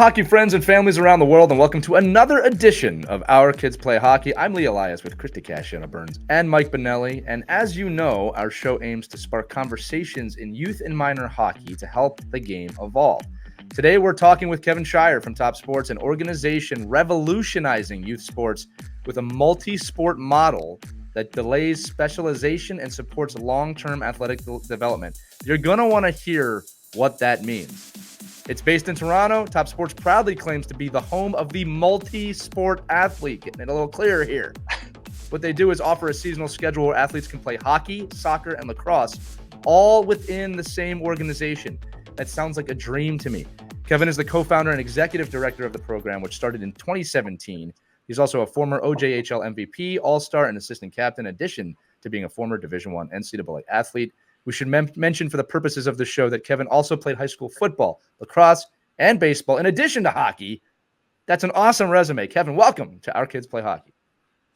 hockey friends and families around the world, and welcome to another edition of Our Kids Play Hockey. I'm Lee Elias with Christy Casciano Burns and Mike Benelli, and as you know, our show aims to spark conversations in youth and minor hockey to help the game evolve. Today, we're talking with Kevin Shire from Top Sports, an organization revolutionizing youth sports with a multi-sport model that delays specialization and supports long-term athletic development. You're going to want to hear what that means. It's based in Toronto. Top Sports proudly claims to be the home of the multi-sport athlete. Getting it a little clearer here. What they do is offer a seasonal schedule where athletes can play hockey, soccer, and lacrosse, all within the same organization. That sounds like a dream to me. Kevin is the co-founder and executive director of the program, which started in 2017. He's also a former OJHL MVP, All-Star, and assistant captain, in addition to being a former Division I NCAA athlete. We should mention for the purposes of the show that Kevin also played high school football, lacrosse, and baseball, in addition to hockey. That's an awesome resume. Kevin, welcome to Our Kids Play Hockey.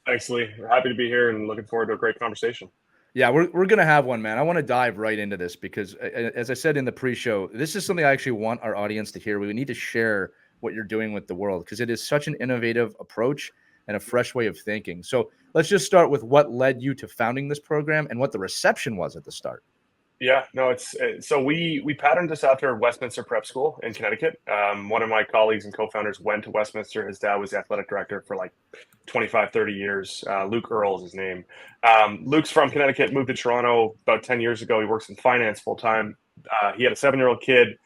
Thanks, Lee. We're happy to be here and looking forward to a great conversation. Yeah, we're going to have one, man. I want to dive right into this because, as I said in the pre-show, this is something I actually want our audience to hear. We need to share what you're doing with the world because it is such an innovative approach and a fresh way of thinking. So let's just start with what led you to founding this program and what the reception was at the start. Yeah, no, so we patterned this after Westminster Prep School in Connecticut. One of my colleagues and co-founders went to Westminster. His dad was the athletic director for like 25, 30 years. Luke Earl is his name. Luke's from Connecticut, moved to Toronto about 10 years ago. He works in finance full time. He had a 7-year-old kid.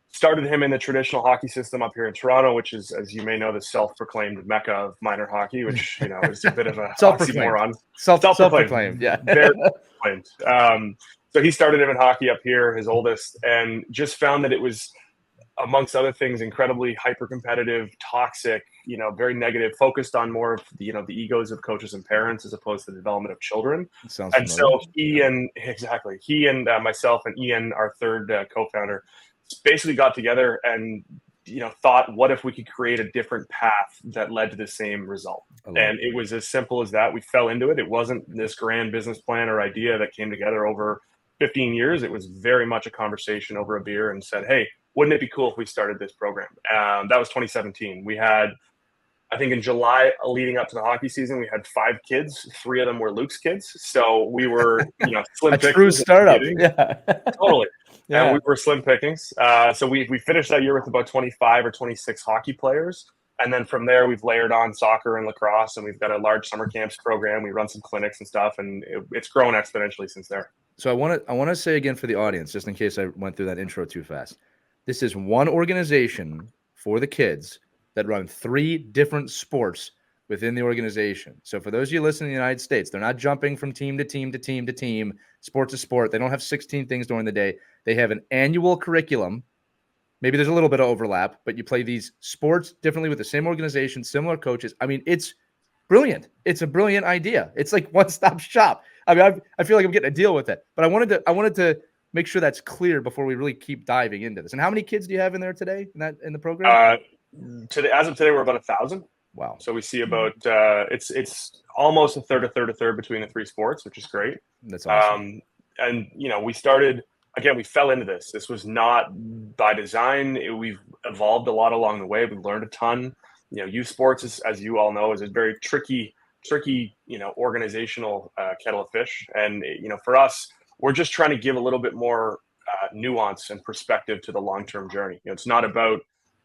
Started him in the traditional hockey system up here in Toronto, which is, as you may know, the self-proclaimed mecca of minor hockey, which, you know, is a bit of a oxymoron. Self-proclaimed, yeah. Very self-proclaimed. So he started him in hockey up here, his oldest, and just found that it was, amongst other things, incredibly hyper-competitive, toxic, you know, very negative, focused on more of the, you know, the egos of coaches and parents as opposed to the development of children. And so he and myself and Ian, our third co-founder, basically got together and, you know, thought, what if we could create a different path that led to the same result? And it was as simple as that. We fell into it. It wasn't this grand business plan or idea that came together over 15 years. It was very much a conversation over a beer and said, hey, wouldn't it be cool if we started this program? That was 2017. We had, I think in July leading up to the hockey season, we had 5 kids. 3 of them were Luke's kids. So we were, you know, slim a true startup. Yeah, totally. Yeah. And we were slim pickings. So we finished that year with about 25 or 26 hockey players. And then from there, we've layered on soccer and lacrosse, and we've got a large summer camps program. We run some clinics and stuff, and it's grown exponentially since there. So I want to say again for the audience, just in case I went through that intro too fast. This is one organization for the kids that run 3 different sports within the organization. So for those of you listening in the United States, they're not jumping from team to team to team to team, sport to sport. They don't have 16 things during the day. They have an annual curriculum. Maybe there's a little bit of overlap, but you play these sports differently with the same organization, similar coaches. I mean, it's brilliant. It's a brilliant idea. It's like one-stop shop. I mean, I feel like I'm getting a deal with it, but I wanted to make sure that's clear before we really keep diving into this. And how many kids do you have in there today in the program? As of today, we're about 1,000. Wow. So we see about it's almost a third between the 3 sports, which is great. That's awesome. And you know, we fell into this. This was not by design. We've evolved a lot along the way. We learned a ton. You know, youth sports is, as you all know, is a very tricky, you know, organizational kettle of fish. And, you know, for us, we're just trying to give a little bit more nuance and perspective to the long-term journey. You know, it's not about,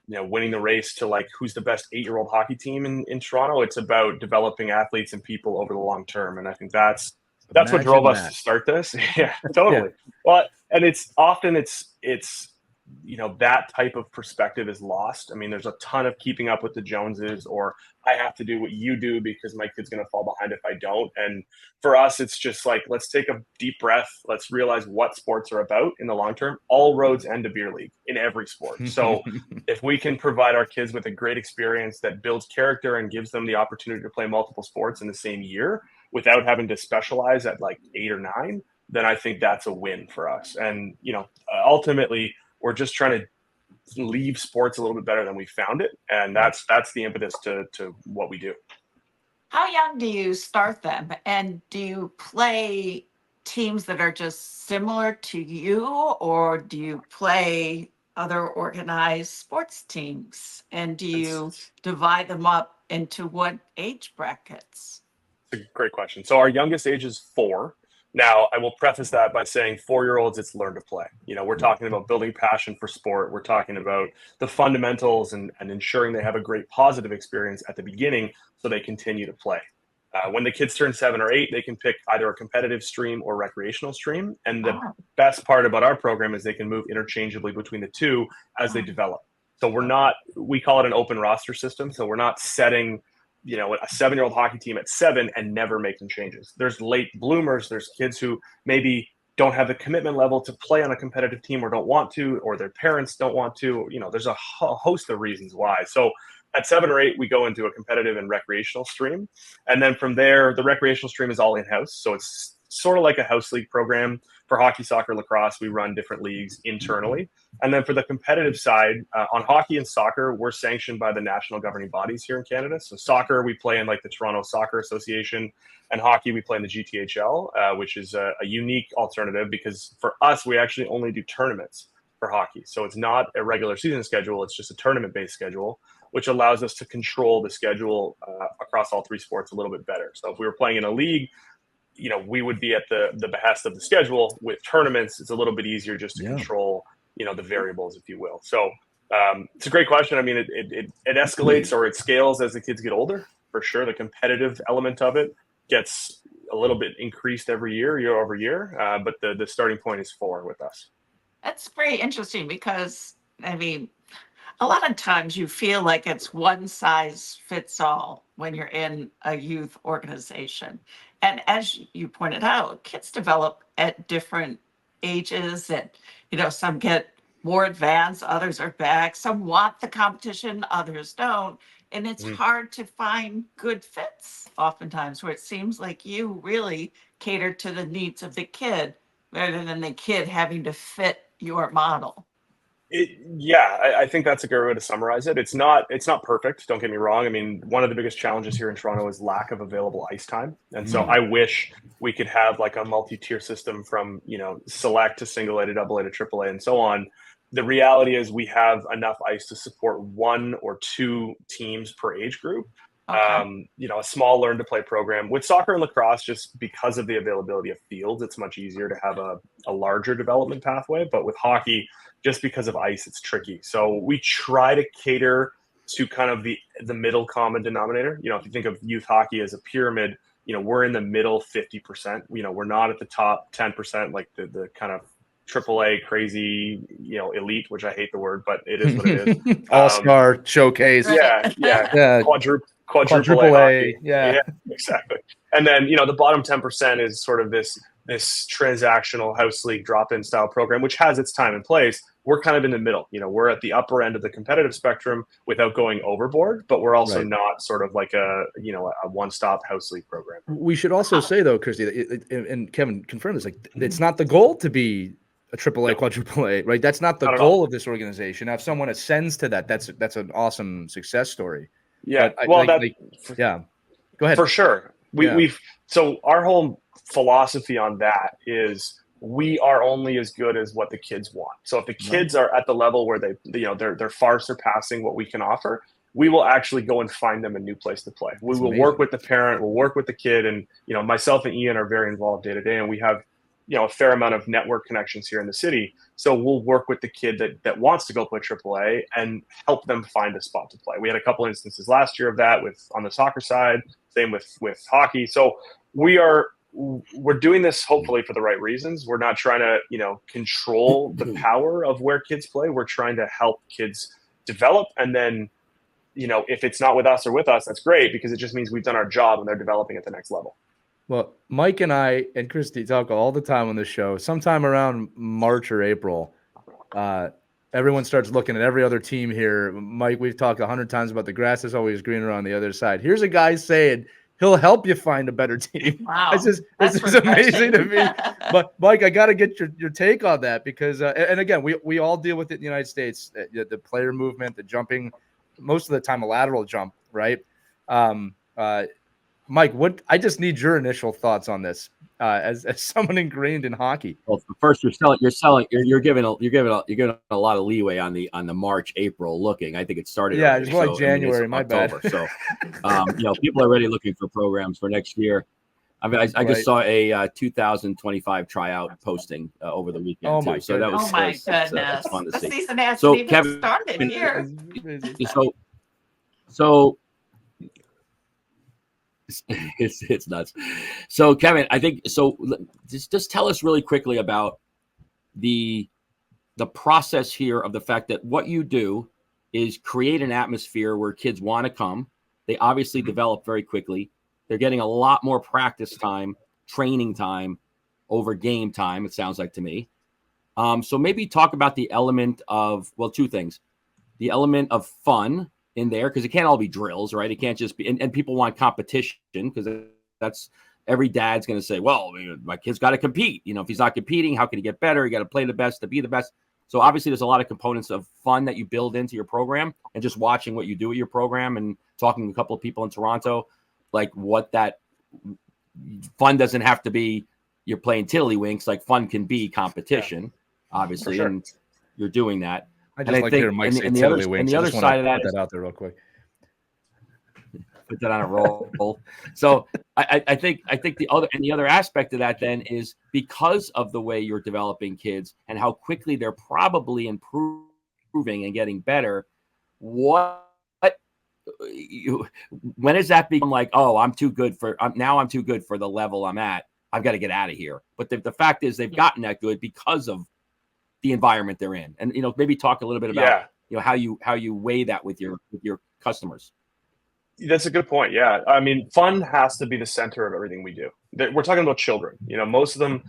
you know, winning the race to like who's the best 8-year-old hockey team in Toronto. It's about developing athletes and people over the long term. And I think that's what drove us to start this. Yeah, totally. Yeah. Well, and it's you know, that type of perspective is lost. I mean, there's a ton of keeping up with the Joneses, or I have to do what you do because my kid's going to fall behind if I don't. And for us, it's just like, let's take a deep breath. Let's realize what sports are about in the long term. All roads end to beer league in every sport. So if we can provide our kids with a great experience that builds character and gives them the opportunity to play multiple sports in the same year without having to specialize at like 8 or 9, then I think that's a win for us. And, you know, ultimately, we're just trying to leave sports a little bit better than we found it. And that's the impetus to what we do. How young do you start them? And do you play teams that are just similar to you, or do you play other organized sports teams? And do you It's divide them up into what age brackets? a great question. So our youngest age is 4. Now, I will preface that by saying 4-year-olds, it's learn to play. We're talking about building passion for sport. We're talking about the fundamentals and ensuring they have a great positive experience at the beginning so they continue to play. When the kids turn 7 or 8, they can pick either a competitive stream or recreational stream. And the Oh, best part about our program is they can move interchangeably between the two as they oh, develop. So we call it an open roster system. So we're not setting, a 7-year-old hockey team at 7 and never making changes. There's late bloomers. There's kids who maybe don't have the commitment level to play on a competitive team or don't want to, or their parents don't want to. There's a host of reasons why. So at 7 or 8, we go into a competitive and recreational stream. And then from there, the recreational stream is all in-house. So it's sort of like a house league program. For hockey, soccer, lacrosse, we run different leagues internally. And then for the competitive side, on hockey and soccer, we're sanctioned by the national governing bodies here in Canada. So soccer, we play in like the Toronto Soccer Association, and hockey, we play in the GTHL, which is a unique alternative because for us, we actually only do tournaments for hockey. So it's not a regular season schedule. It's just a tournament-based schedule, which allows us to control the schedule across all 3 sports a little bit better. So if we were playing in a league, we would be at the behest of the schedule. With tournaments, it's a little bit easier just to control, the variables, if you will. So it's a great question. I mean, it escalates or it scales as the kids get older, for sure. The competitive element of it gets a little bit increased every year over year. But the starting point is 4 with us. that's very interesting because, I mean, a lot of times you feel like it's one size fits all when you're in a youth organization. And as you pointed out, kids develop at different ages, and some get more advanced, others are back, some want the competition, others don't. And it's Mhm. hard to find good fits oftentimes, where it seems like you really cater to the needs of the kid rather than the kid having to fit your model. I think that's a great way to summarize it. It's not perfect. Don't get me wrong. I mean, one of the biggest challenges here in Toronto is lack of available ice time, and so I wish we could have like a multi-tier system from select to single A to double A to triple A and so on. The reality is we have enough ice to support 1 or 2 teams per age group. Okay. A small learn to play program with soccer and lacrosse, just because of the availability of fields, it's much easier to have a larger development pathway. But with hockey, just because of ice, it's tricky. So we try to cater to kind of the middle common denominator. If you think of youth hockey as a pyramid, we're in the middle 50%. We're not at the top 10%, like the kind of AAA crazy, elite, which I hate the word, but it is what it is. All-star showcase. Right. Yeah. Quadruple A hockey. Yeah. Yeah, exactly. And then, the bottom 10% is sort of this transactional house league drop-in style program, which has its time and place. We're kind of in the middle. We're at the upper end of the competitive spectrum without going overboard, but we're also not sort of like a one-stop house league program. We should also say, though, Christy, and Kevin confirmed this, like, it's not the goal to be a AAA, quadruple A, right? That's not the goal of this organization. Now, if someone ascends to that, that's an awesome success story. Yeah. But go ahead. For sure. So our whole philosophy on that is we are only as good as what the kids want. So if the kids are at the level where they're far surpassing what we can offer, we will actually go and find them a new place to play. We will work with the parent, we'll work with the kid, and myself and Ian are very involved day to day, and we have a fair amount of network connections here in the city. So we'll work with the kid that wants to go play AAA and help them find a spot to play. We had a couple instances last year of that on the soccer side, same with hockey. So we're doing this hopefully for the right reasons. We're not trying to, control the power of where kids play. We're trying to help kids develop. And then, if it's not with us or with us, that's great, because it just means we've done our job and they're developing at the next level. Well, Mike and I and Christy talk all the time on this show. Sometime around March or April, everyone starts looking at every other team here. Mike, we've talked 100 times about the grass is always greener on the other side. Here's a guy saying he'll help you find a better team. Wow. This is amazing to me. But Mike, I got to get your take on that, because, and again, we all deal with it in the United States, the player movement, the jumping, most of the time a lateral jump, right? Mike, I just need your initial thoughts on this, as someone ingrained in hockey. Well, first you're giving a lot of leeway on the March, April looking. I think it started. Yeah, already, it's more like January. I mean, my October, bad. So, people are already looking for programs for next year. I mean, I just saw a 2025 tryout posting over the weekend. Oh my too. So that was, oh my goodness, goodness, fun to the see. season hasn't So even Kevin, started here. So it's nuts. So Kevin, I think so. Just tell us really quickly about the process here of the fact that what you do is create an atmosphere where kids want to come. They obviously develop very quickly. They're getting a lot more practice time, training time over game time, it sounds like to me. So maybe talk about the element of, well, two things. The element of fun in there, because it can't all be drills, right? It can't just be, and people want competition, because that's every dad's going to say, well, my kid's got to compete. If he's not competing, how can he get better? You got to play the best to be the best. So obviously there's a lot of components of fun that you build into your program, and just watching what you do at your program and talking to a couple of people in Toronto, like what that fun doesn't have to be you're playing tiddlywinks. Like fun can be competition, obviously, sure. And you're doing that. I just like to hear Mike say tiddlywinks. And the other side of that is, out there real quick. Put that on a roll. So I think the other aspect of that then is because of the way you're developing kids and how quickly they're probably improving and getting better. When does that become like, oh, I'm too good for the level I'm at. I've got to get out of here. But the fact is they've gotten that good because of the environment they're in. And maybe talk a little bit about how you weigh that with your customers. That's a good point. Yeah. I mean, fun has to be the center of everything we do. We're talking about children. Most of them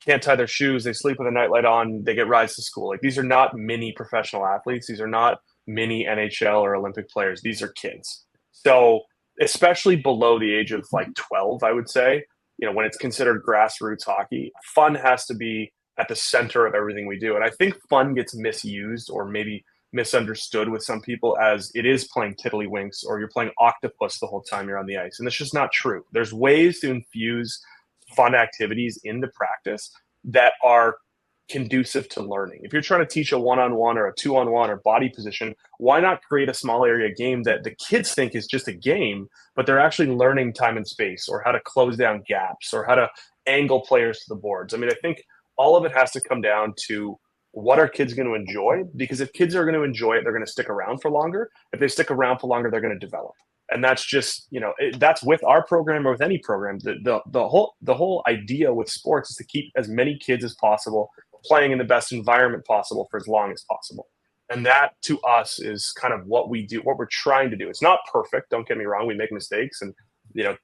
can't tie their shoes. They sleep with a nightlight on. They get rides to school. Like, these are not mini professional athletes. These are not mini NHL or Olympic players. These are kids. So especially below the age of like 12, I would say, when it's considered grassroots hockey, fun has to be at the center of everything we do. And I think fun gets misused or maybe misunderstood with some people as it is playing tiddlywinks or you're playing octopus the whole time you're on the ice. And that's just not true. There's ways to infuse fun activities into practice that are conducive to learning. If you're trying to teach a one-on-one or a two-on-one or body position, why not create a small area game that the kids think is just a game, but they're actually learning time and space or how to close down gaps or how to angle players to the boards. I mean, I think all of it has to come down to what are kids going to enjoy? Because if kids are going to enjoy it, they're going to stick around for longer. If they stick around for longer, they're going to develop. And that's just, that's with our program or with any program. The whole idea with sports is to keep as many kids as possible playing in the best environment possible for as long as possible. And that to us is kind of what we do, what we're trying to do. It's not perfect. Don't get me wrong. We make mistakes and,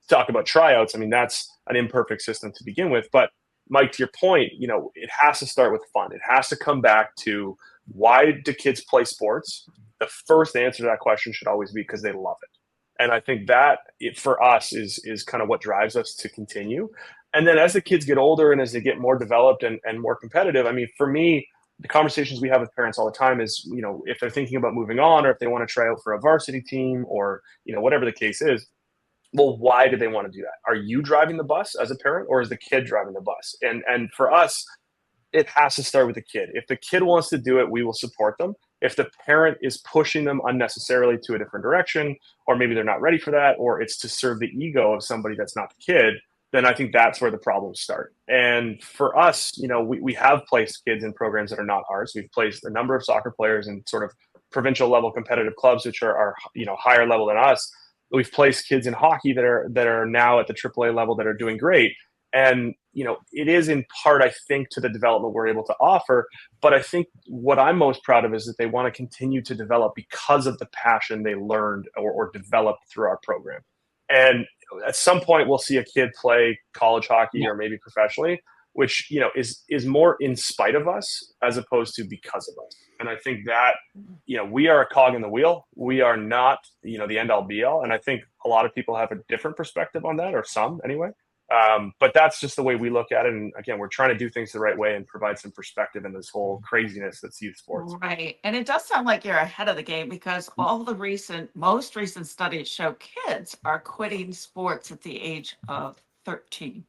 talk about tryouts. I mean, that's an imperfect system to begin with, but Mike, to your point, it has to start with fun. It has to come back to, why do kids play sports? The first answer to that question should always be because they love it. And I think that for us is kind of what drives us to continue. And then as the kids get older and as they get more developed and more competitive, I mean, for me, the conversations we have with parents all the time is, if they're thinking about moving on or if they want to try out for a varsity team or, whatever the case is, well, why do they want to do that? Are you driving the bus as a parent or is the kid driving the bus? And for us, it has to start with the kid. If the kid wants to do it, we will support them. If the parent is pushing them unnecessarily to a different direction, or maybe they're not ready for that, or it's to serve the ego of somebody that's not the kid, then I think that's where the problems start. And for us, we have placed kids in programs that are not ours. We've placed a number of soccer players in sort of provincial level competitive clubs, which are higher level than us. We've placed kids in hockey that are now at the AAA level that are doing great. And, it is in part, I think, to the development we're able to offer. But I think what I'm most proud of is that they want to continue to develop because of the passion they learned or developed through our program. And at some point, we'll see a kid play college hockey or maybe professionally, which, is more in spite of us as opposed to because of us. And I think that, we are a cog in the wheel. We are not, the end all be all. And I think a lot of people have a different perspective on that, or some anyway. But that's just the way we look at it. And again, we're trying to do things the right way and provide some perspective in this whole craziness that's youth sports. Right. And it does sound like you're ahead of the game because all the most recent studies show kids are quitting sports at the age of 13.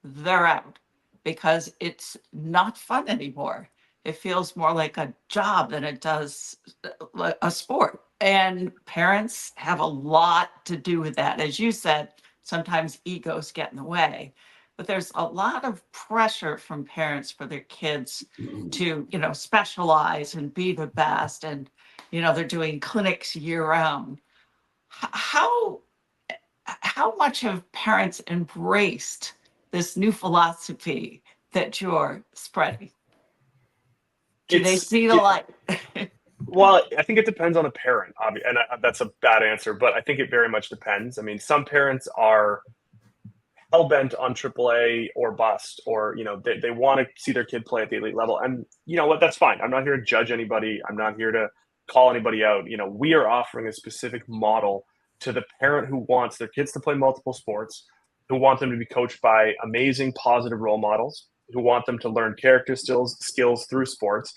They're out because it's not fun anymore. It feels more like a job than it does a sport. And parents have a lot to do with that. As you said, sometimes egos get in the way. But there's a lot of pressure from parents for their kids to, specialize and be the best. And, they're doing clinics year round. How much have parents embraced this new philosophy that you're spreading? Do they see the light? Well, I think it depends on the parent, and that's a bad answer, but I think it very much depends. I mean, some parents are hell-bent on AAA or bust, or they want to see their kid play at the elite level, and you know what, that's fine. I'm not here to judge anybody. I'm not here to call anybody out. We are offering a specific model to the parent who wants their kids to play multiple sports, who want them to be coached by amazing positive role models, who want them to learn character skills through sports.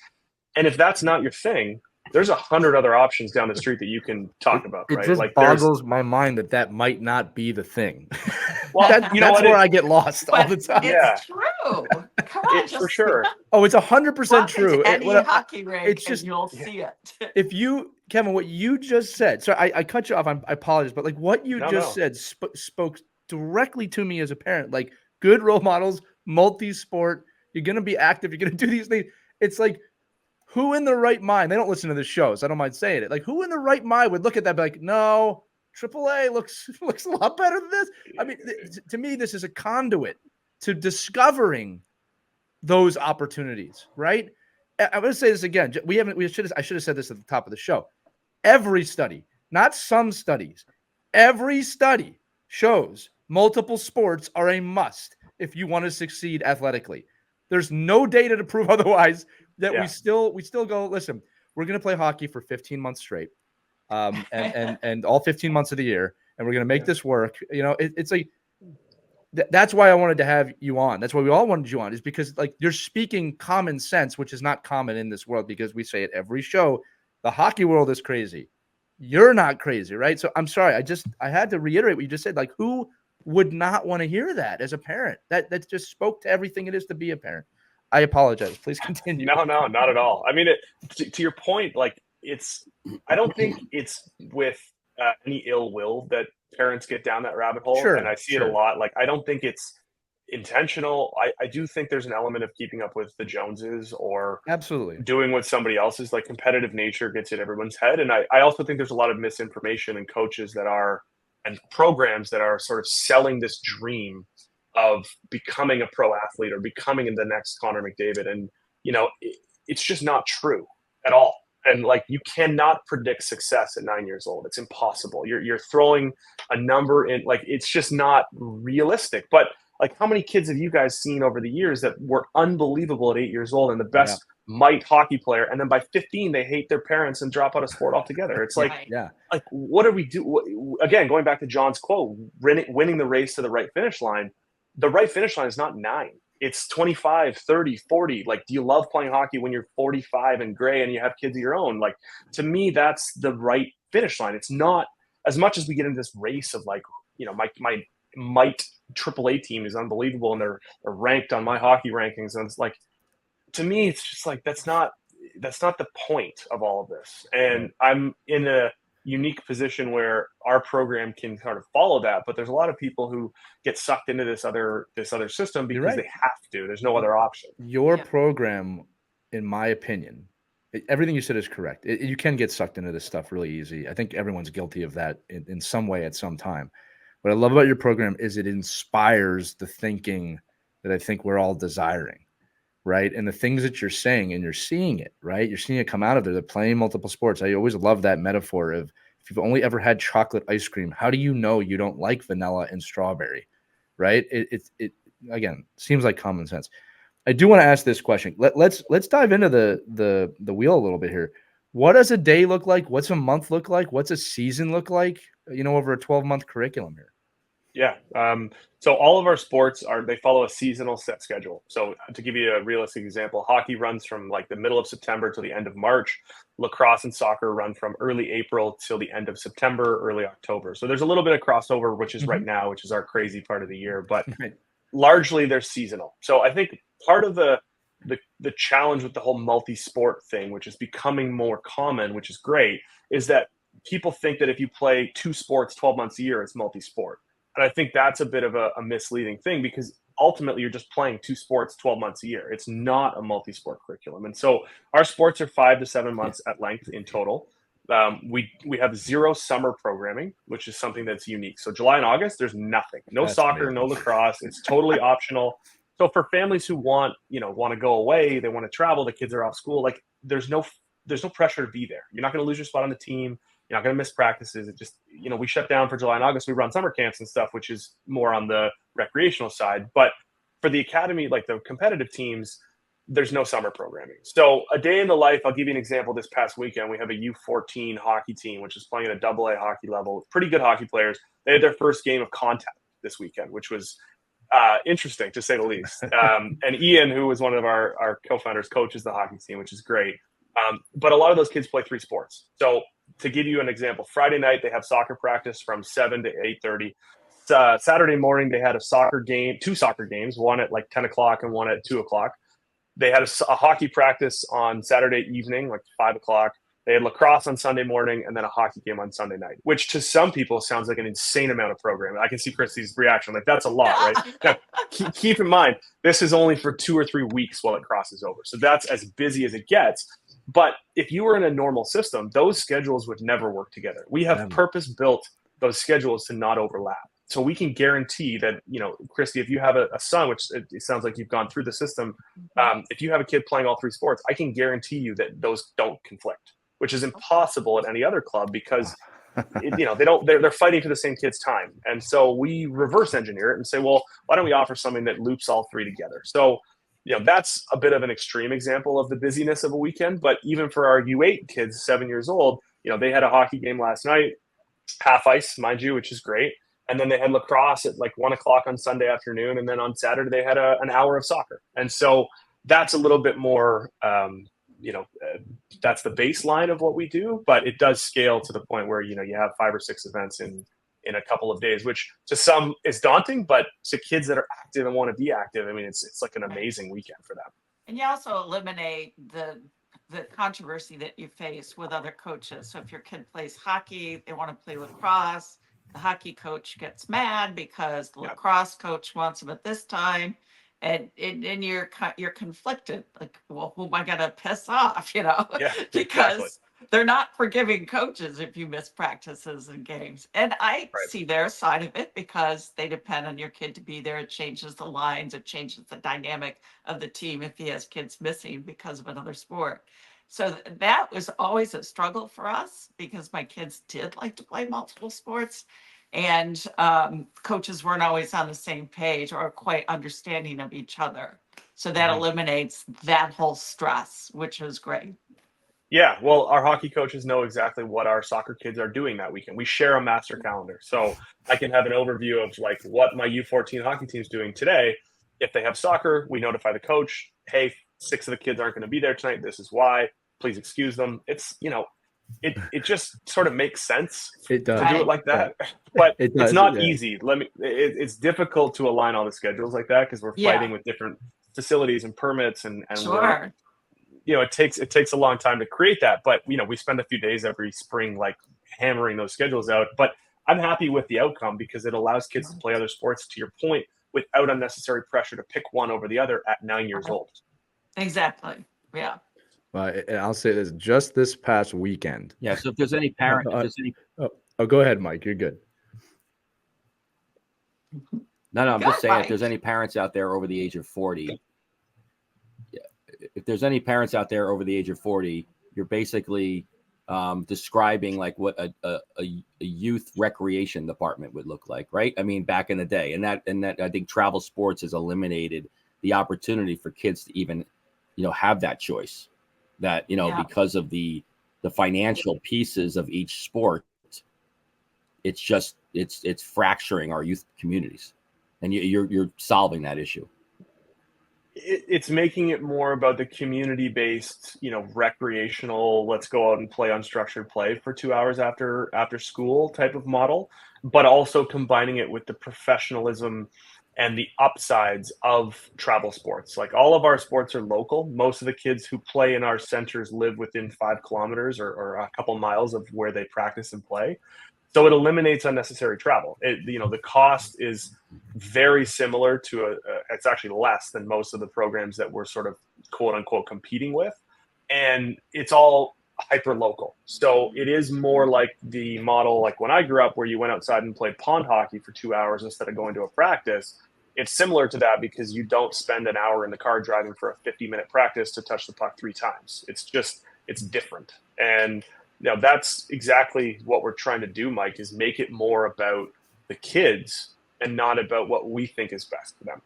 And if that's not your thing, there's 100 other options down the street that you can talk about, right? It just like boggles my mind that might not be the thing. Well, that's where I get lost all the time. It's true. Come on, for sure. Oh, it's 100% true. Any hockey rink, and you'll see it. If you, Kevin, what you just said, sorry, I cut you off. I apologize, but like what you said spoke directly to me as a parent. Like good role models, multi-sport. You're gonna be active. You're gonna do these things. It's like, who in the right mind? They don't listen to this show, so I don't mind saying it. Like, who in the right mind would look at that and be like, no, AAA looks a lot better than this? I mean, to me, this is a conduit to discovering those opportunities, right? I'm going to say this again. I should have said this at the top of the show. Every study, not some studies, every study shows multiple sports are a must if you want to succeed athletically. There's no data to prove otherwise. That we still go, listen, we're going to play hockey for 15 months straight, and all 15 months of the year, and we're going to make this work. It's like that's why I wanted to have you on. That's why we all wanted you on, is because like you're speaking common sense, which is not common in this world, because we say it every show. The hockey world is crazy. You're not crazy, right? So I'm sorry. I had to reiterate what you just said. Like, who would not want to hear that as a parent? That just spoke to everything it is to be a parent. I apologize. Please continue. No, not at all. I mean, to your point, like I don't think it's with any ill will that parents get down that rabbit hole. Sure, and I see it a lot. Like, I don't think it's intentional. I do think there's an element of keeping up with the Joneses or absolutely doing what somebody else is. Like, competitive nature gets in everyone's head. And I also think there's a lot of misinformation and coaches and programs that are sort of selling this dream of becoming a pro athlete or becoming the next Connor McDavid. And, it's just not true at all. And like, you cannot predict success at 9 years old. It's impossible. You're throwing a number in, like, it's just not realistic. But like, how many kids have you guys seen over the years that were unbelievable at 8 years old and the best might hockey player, and then by 15 they hate their parents and drop out of sport altogether? It's like, like, what do we do? Again, going back to John's quote, winning the race to the right finish line. The right finish line is not 9. It's 25, 30, 40. Like, do you love playing hockey when you're 45 and gray and you have kids of your own? Like, to me, that's the right finish line. It's not, as much as we get into this race of like, my might AAA team is unbelievable and they're ranked on my hockey rankings. And it's like, to me, it's just like, that's not the point of all of this. And I'm in a unique position where our program can sort of follow that, but there's a lot of people who get sucked into this other system because they have to. There's no other option. Your program, in my opinion, everything you said is correct. You can get sucked into this stuff really easy. I think everyone's guilty of that in some way at some time. What I love about your program is it inspires the thinking that I think we're all desiring, right? And the things that you're saying, and you're seeing it, right? You're seeing it come out of there. They're playing multiple sports. I always love that metaphor of, if you've only ever had chocolate ice cream, how do you know you don't like vanilla and strawberry, right? It again, seems like common sense. I do want to ask this question. Let's dive into the wheel a little bit here. What does a day look like? What's a month look like? What's a season look like? Over a 12-month curriculum here. Yeah. So all of our sports they follow a seasonal set schedule. So to give you a realistic example, hockey runs from like the middle of September to the end of March. Lacrosse and soccer run from early April till the end of September, early October. So there's a little bit of crossover, which is right now, which is our crazy part of the year, but Right. largely they're seasonal. So I think part of the challenge with the whole multi-sport thing, which is becoming more common, which is great, is that people think that if you play two sports 12 months a year, it's multi-sport. And I think that's a bit of a misleading thing, because ultimately you're just playing two sports 12 months a year. It's not a multi-sport curriculum. And so our sports are 5 to 7 months at length in total. We have 0 summer programming, which is something that's unique. So July and August, there's nothing, no That's soccer, amazing. no lacrosse. It's totally optional. So for families who want to go away, they want to travel, the kids are off school, like there's no pressure to be there. You're not going to lose your spot on the team. You're not going to miss practices. It just, we shut down for July and August. We run summer camps and stuff, which is more on the recreational side. But for the academy, like the competitive teams, there's no summer programming. So a day in the life, I'll give you an example. This past weekend, we have a U14 hockey team, which is playing at a AA hockey level. Pretty good hockey players. They had their first game of contact this weekend, which was interesting to say the least. And Ian, who was one of our co-founders, coaches the hockey team, which is great. But a lot of those kids play 3 sports. So to give you an example, Friday night they have soccer practice from 7 to 8:30. Saturday morning they had two soccer games, one at like 10 o'clock and one at 2 o'clock. They had a hockey practice on Saturday evening, like 5 o'clock. They had lacrosse on Sunday morning and then a hockey game on Sunday night, which to some people sounds like an insane amount of programming. I can see Christy's reaction. Like, that's a lot, right? Now, keep in mind, this is only for 2 or 3 weeks while it crosses over. So that's as busy as it gets. But if you were in a normal system, those schedules would never work together. We have purpose-built those schedules to not overlap. So we can guarantee that, Christy, if you have a son, which it sounds like you've gone through the system, if you have a kid playing all 3 sports, I can guarantee you that those don't conflict, which is impossible at any other club, because they're fighting for the same kid's time. And so we reverse engineer it and say, well, why don't we offer something that loops all 3 together? So, that's a bit of an extreme example of the busyness of a weekend. But even for our U8 kids, 7 years old, they had a hockey game last night, half ice, mind you, which is great. And then they had lacrosse at like 1 o'clock on Sunday afternoon. And then on Saturday, they had an hour of soccer. And so that's a little bit more, that's the baseline of what we do. But it does scale to the point where, you have 5 or 6 events in a couple of days, which to some is daunting. But to kids that are active and want to be active, I mean, it's like an amazing weekend for them. And you also eliminate the controversy that you face with other coaches. So if your kid plays hockey, they want to play lacrosse, the hockey coach gets mad because the lacrosse coach wants them at this time. And you're conflicted. Like, well, who am I going to piss off, Yeah, because exactly. they're not forgiving coaches if you miss practices and games. And I see their side of it, because they depend on your kid to be there. It changes the lines. It changes the dynamic of the team if he has kids missing because of another sport. So that was always a struggle for us, because my kids did like to play multiple sports, and coaches weren't always on the same page or quite understanding of each other. So that eliminates that whole stress, which is great. Yeah, well, our hockey coaches know exactly what our soccer kids are doing that weekend. We share a master calendar. So I can have an overview of like what my U14 hockey team is doing today. If they have soccer, we notify the coach, hey, 6 of the kids aren't going to be there tonight. This is why. Please excuse them. It's, it just sort of makes sense to do it like that. But it's not easy. It's difficult to align all the schedules like that, because we're fighting with different facilities and permits and Sure. it takes a long time to create that. But we spend a few days every spring like hammering those schedules out. But I'm happy with the outcome, because it allows kids to play other sports, to your point, without unnecessary pressure to pick one over the other at 9 years old. Exactly. Yeah. And I'll say this, just this past weekend. Yeah. So if there's any parent, go ahead, Mike. You're good. No, I'm just saying, if there's any parents out there over the age of 40, if there's any parents out there over the age of 40, you're basically describing like what a youth recreation department would look like, right? I mean, back in the day, and that I think travel sports has eliminated the opportunity for kids to even, have that choice. That because of the financial pieces of each sport, it's just it's fracturing our youth communities, and you're solving that issue. It's making it more about the community-based, recreational, let's go out and play unstructured play for 2 hours after school type of model, but also combining it with the professionalism and the upsides of travel sports. Like, all of our sports are local. Most of the kids who play in our centers live within 5 kilometers or a couple miles of where they practice and play. So it eliminates unnecessary travel. The cost is very similar to it's actually less than most of the programs that we're sort of quote unquote competing with. And it's all hyper local. So it is more like the model, like when I grew up, where you went outside and played pond hockey for 2 hours instead of going to a practice. It's similar to that because you don't spend an hour in the car driving for a 50-minute practice to touch the puck 3 times. It's different. And that's exactly what we're trying to do, Mike, is make it more about the kids and not about what we think is best for them.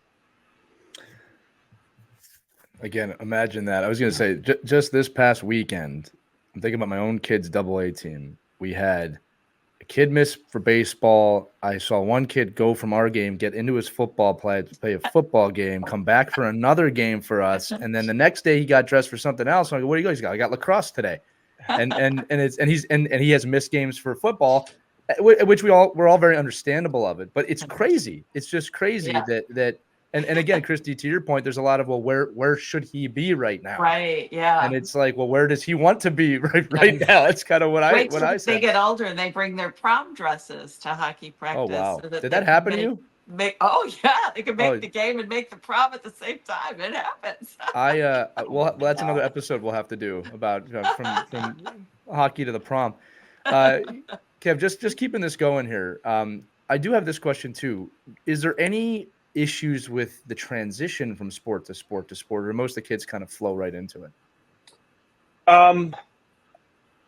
Again, imagine that. I was going to say, just this past weekend, I'm thinking about my own kids' AA team. We had a kid miss for baseball. I saw one kid go from our game, get into his football play a football game, come back for another game for us, and then the next day he got dressed for something else. I'm like, "What do you go?" He's got, "I got lacrosse today." And he has missed games for football, which we're all very understandable of it. But it's crazy. It's just crazy that and again, Christy, to your point, there's a lot of, well, where should he be right now? Right. Yeah. And it's like, well, where does he want to be right now? That's kind of what I said. They get older and they bring their prom dresses to hockey practice. Oh wow! So that Did that happen to you? They can make the game and make the prom at the same time. It happens. Well, that's another episode we'll have to do about from hockey to the prom. Kev, just keeping this going here. I do have this question too. Is there any issues with the transition from sport to sport to sport, or most of the kids kind of flow right into it?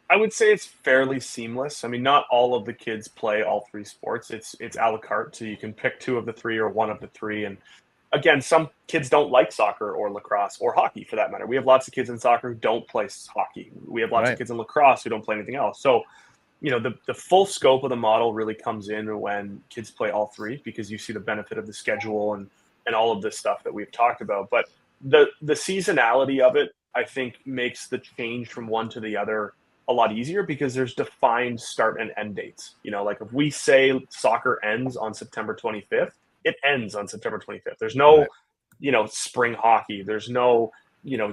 I would say it's fairly seamless. I mean, not all of the kids play all 3 sports. It's a la carte, so you can pick 2 of the 3 or 1 of the 3. And again, some kids don't like soccer or lacrosse or hockey for that matter. We have lots of kids in soccer who don't play hockey. We have lots of kids in lacrosse who don't play anything else. So, the full scope of the model really comes in when kids play all 3, because you see the benefit of the schedule and all of this stuff that we've talked about. But the seasonality of it, I think, makes the change from one to the other a lot easier, because there's defined start and end dates. Like if we say soccer ends on September 25th, it ends on September 25th. There's no, spring hockey. There's no,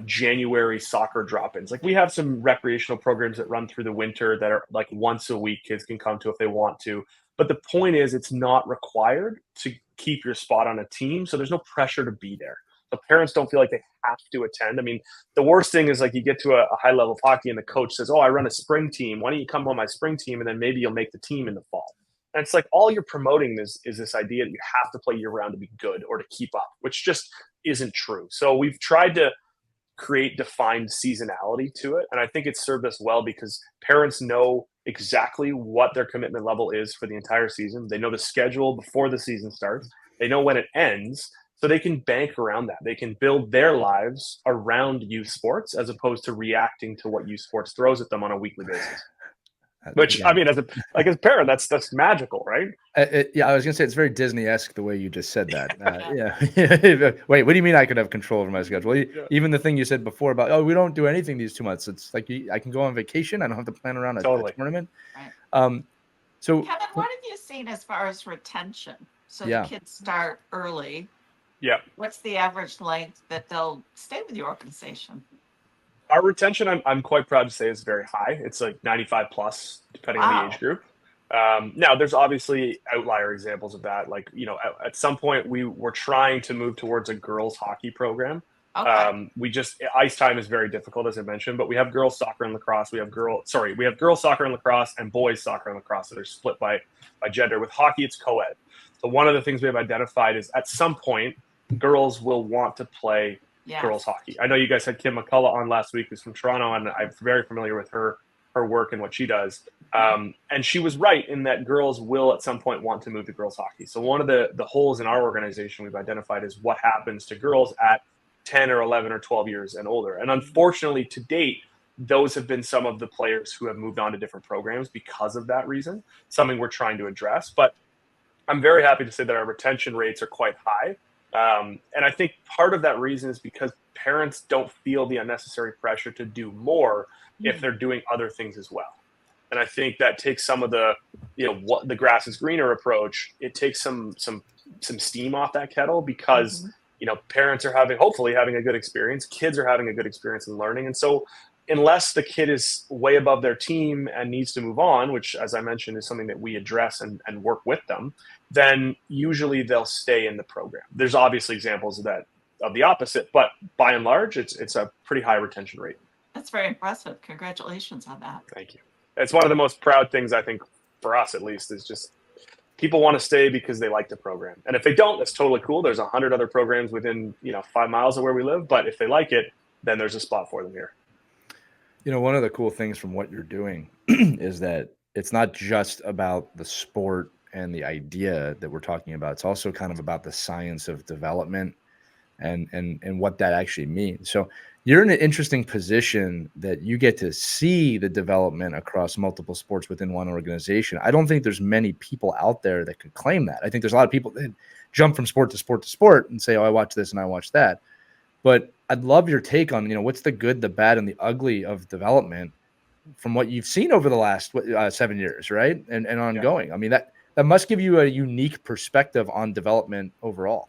January soccer drop-ins. Like, we have some recreational programs that run through the winter that are like once a week kids can come to if they want to. But the point is, it's not required to keep your spot on a team. So there's no pressure to be there. The parents don't feel like they have to attend. I mean, the worst thing is, like, you get to a high level of hockey and the coach says, "Oh, I run a spring team. Why don't you come on my spring team, and then maybe you'll make the team in the fall?" And it's like, all you're promoting is this idea that you have to play year round to be good or to keep up, which just isn't true. So we've tried to create defined seasonality to it. And I think it's served us well, because parents know exactly what their commitment level is for the entire season. They know the schedule before the season starts. They know when it ends. So they can bank around that. They can build their lives around youth sports, as opposed to reacting to what youth sports throws at them on a weekly basis. Which, I mean, as a parent, that's magical, right? Yeah, I was gonna say, it's very Disney-esque the way you just said that. Yeah. Wait, what do you mean I could have control over my schedule? Even the thing you said before about, oh, we don't do anything these 2 months. It's like, I can go on vacation. I don't have to plan around a tournament. Right. So, Kevin, what have you seen as far as retention? So the kids start early. Yeah. What's the average length that they'll stay with your organization? Our retention, I'm quite proud to say, is very high. It's like 95 plus, depending on the age group. Now, there's obviously outlier examples of that. Like, at some point we were trying to move towards a girls hockey program. Okay. Ice time is very difficult, as I mentioned, but we have girls soccer and lacrosse. We have girls soccer and lacrosse and boys soccer and lacrosse that are split by gender. With hockey, it's co-ed. So one of the things we have identified is, at some point, girls will want to play girls hockey. I know you guys had Kim McCullough on last week, who's from Toronto, and I'm very familiar with her work and what she does. And she was right in that girls will at some point want to move to girls hockey. So one of the holes in our organization we've identified is what happens to girls at 10 or 11 or 12 years and older. And unfortunately, to date, those have been some of the players who have moved on to different programs because of that reason, something we're trying to address. But I'm very happy to say that our retention rates are quite high. And I think part of that reason is because parents don't feel the unnecessary pressure to do more if they're doing other things as well. And I think that takes some of the, what the grass is greener approach. It takes some steam off that kettle because, parents are hopefully having a good experience. Kids are having a good experience in learning. And so unless the kid is way above their team and needs to move on, which, as I mentioned, is something that we address and work with them, then usually they'll stay in the program. There's obviously examples of the opposite, but by and large, it's a pretty high retention rate. That's very impressive. Congratulations on that. Thank you. It's one of the most proud things, I think, for us at least, is just people want to stay because they like the program. And if they don't, that's totally cool. There's 100 other programs within 5 miles of where we live. But if they like it, then there's a spot for them here. One of the cool things from what you're doing is that it's not just about the sport and the idea that we're talking about. It's also kind of about the science of development and what that actually means. So you're in an interesting position that you get to see the development across multiple sports within one organization. I don't think there's many people out there that could claim that. I think there's a lot of people that jump from sport to sport to sport and say, oh, I watch this and I watch that. But I'd love your take on, what's the good, the bad, and the ugly of development from what you've seen over the last 7 years, right? And ongoing. Yeah. I mean, that must give you a unique perspective on development overall.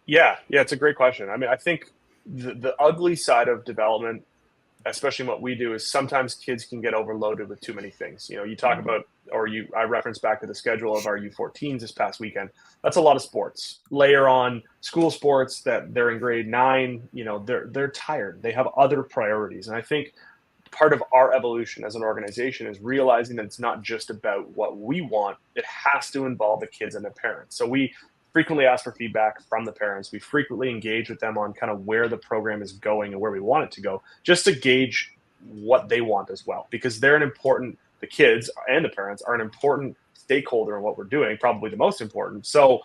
Yeah, it's a great question. I mean, I think the ugly side of development, especially in what we do, is sometimes kids can get overloaded with too many things. You talk about, I reference back to the schedule of our U14s this past weekend. That's a lot of sports. Layer on school sports that they're in grade 9, they're tired. They have other priorities. And I think part of our evolution as an organization is realizing that it's not just about what we want. It has to involve the kids and the parents. So we frequently ask for feedback from the parents. We frequently engage with them on kind of where the program is going and where we want it to go, just to gauge what they want as well, because the kids and the parents are an important stakeholder in what we're doing, probably the most important. So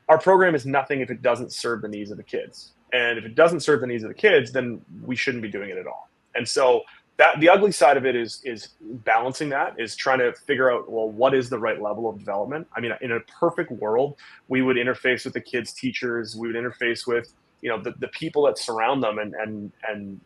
our program is nothing if it doesn't serve the needs of the kids. And if it doesn't serve the needs of the kids, then we shouldn't be doing it at all. And so that the ugly side of it is balancing that, is trying to figure out, well, what is the right level of development? I mean, in a perfect world, we would interface with the kids' teachers. We would interface with, the people that surround them and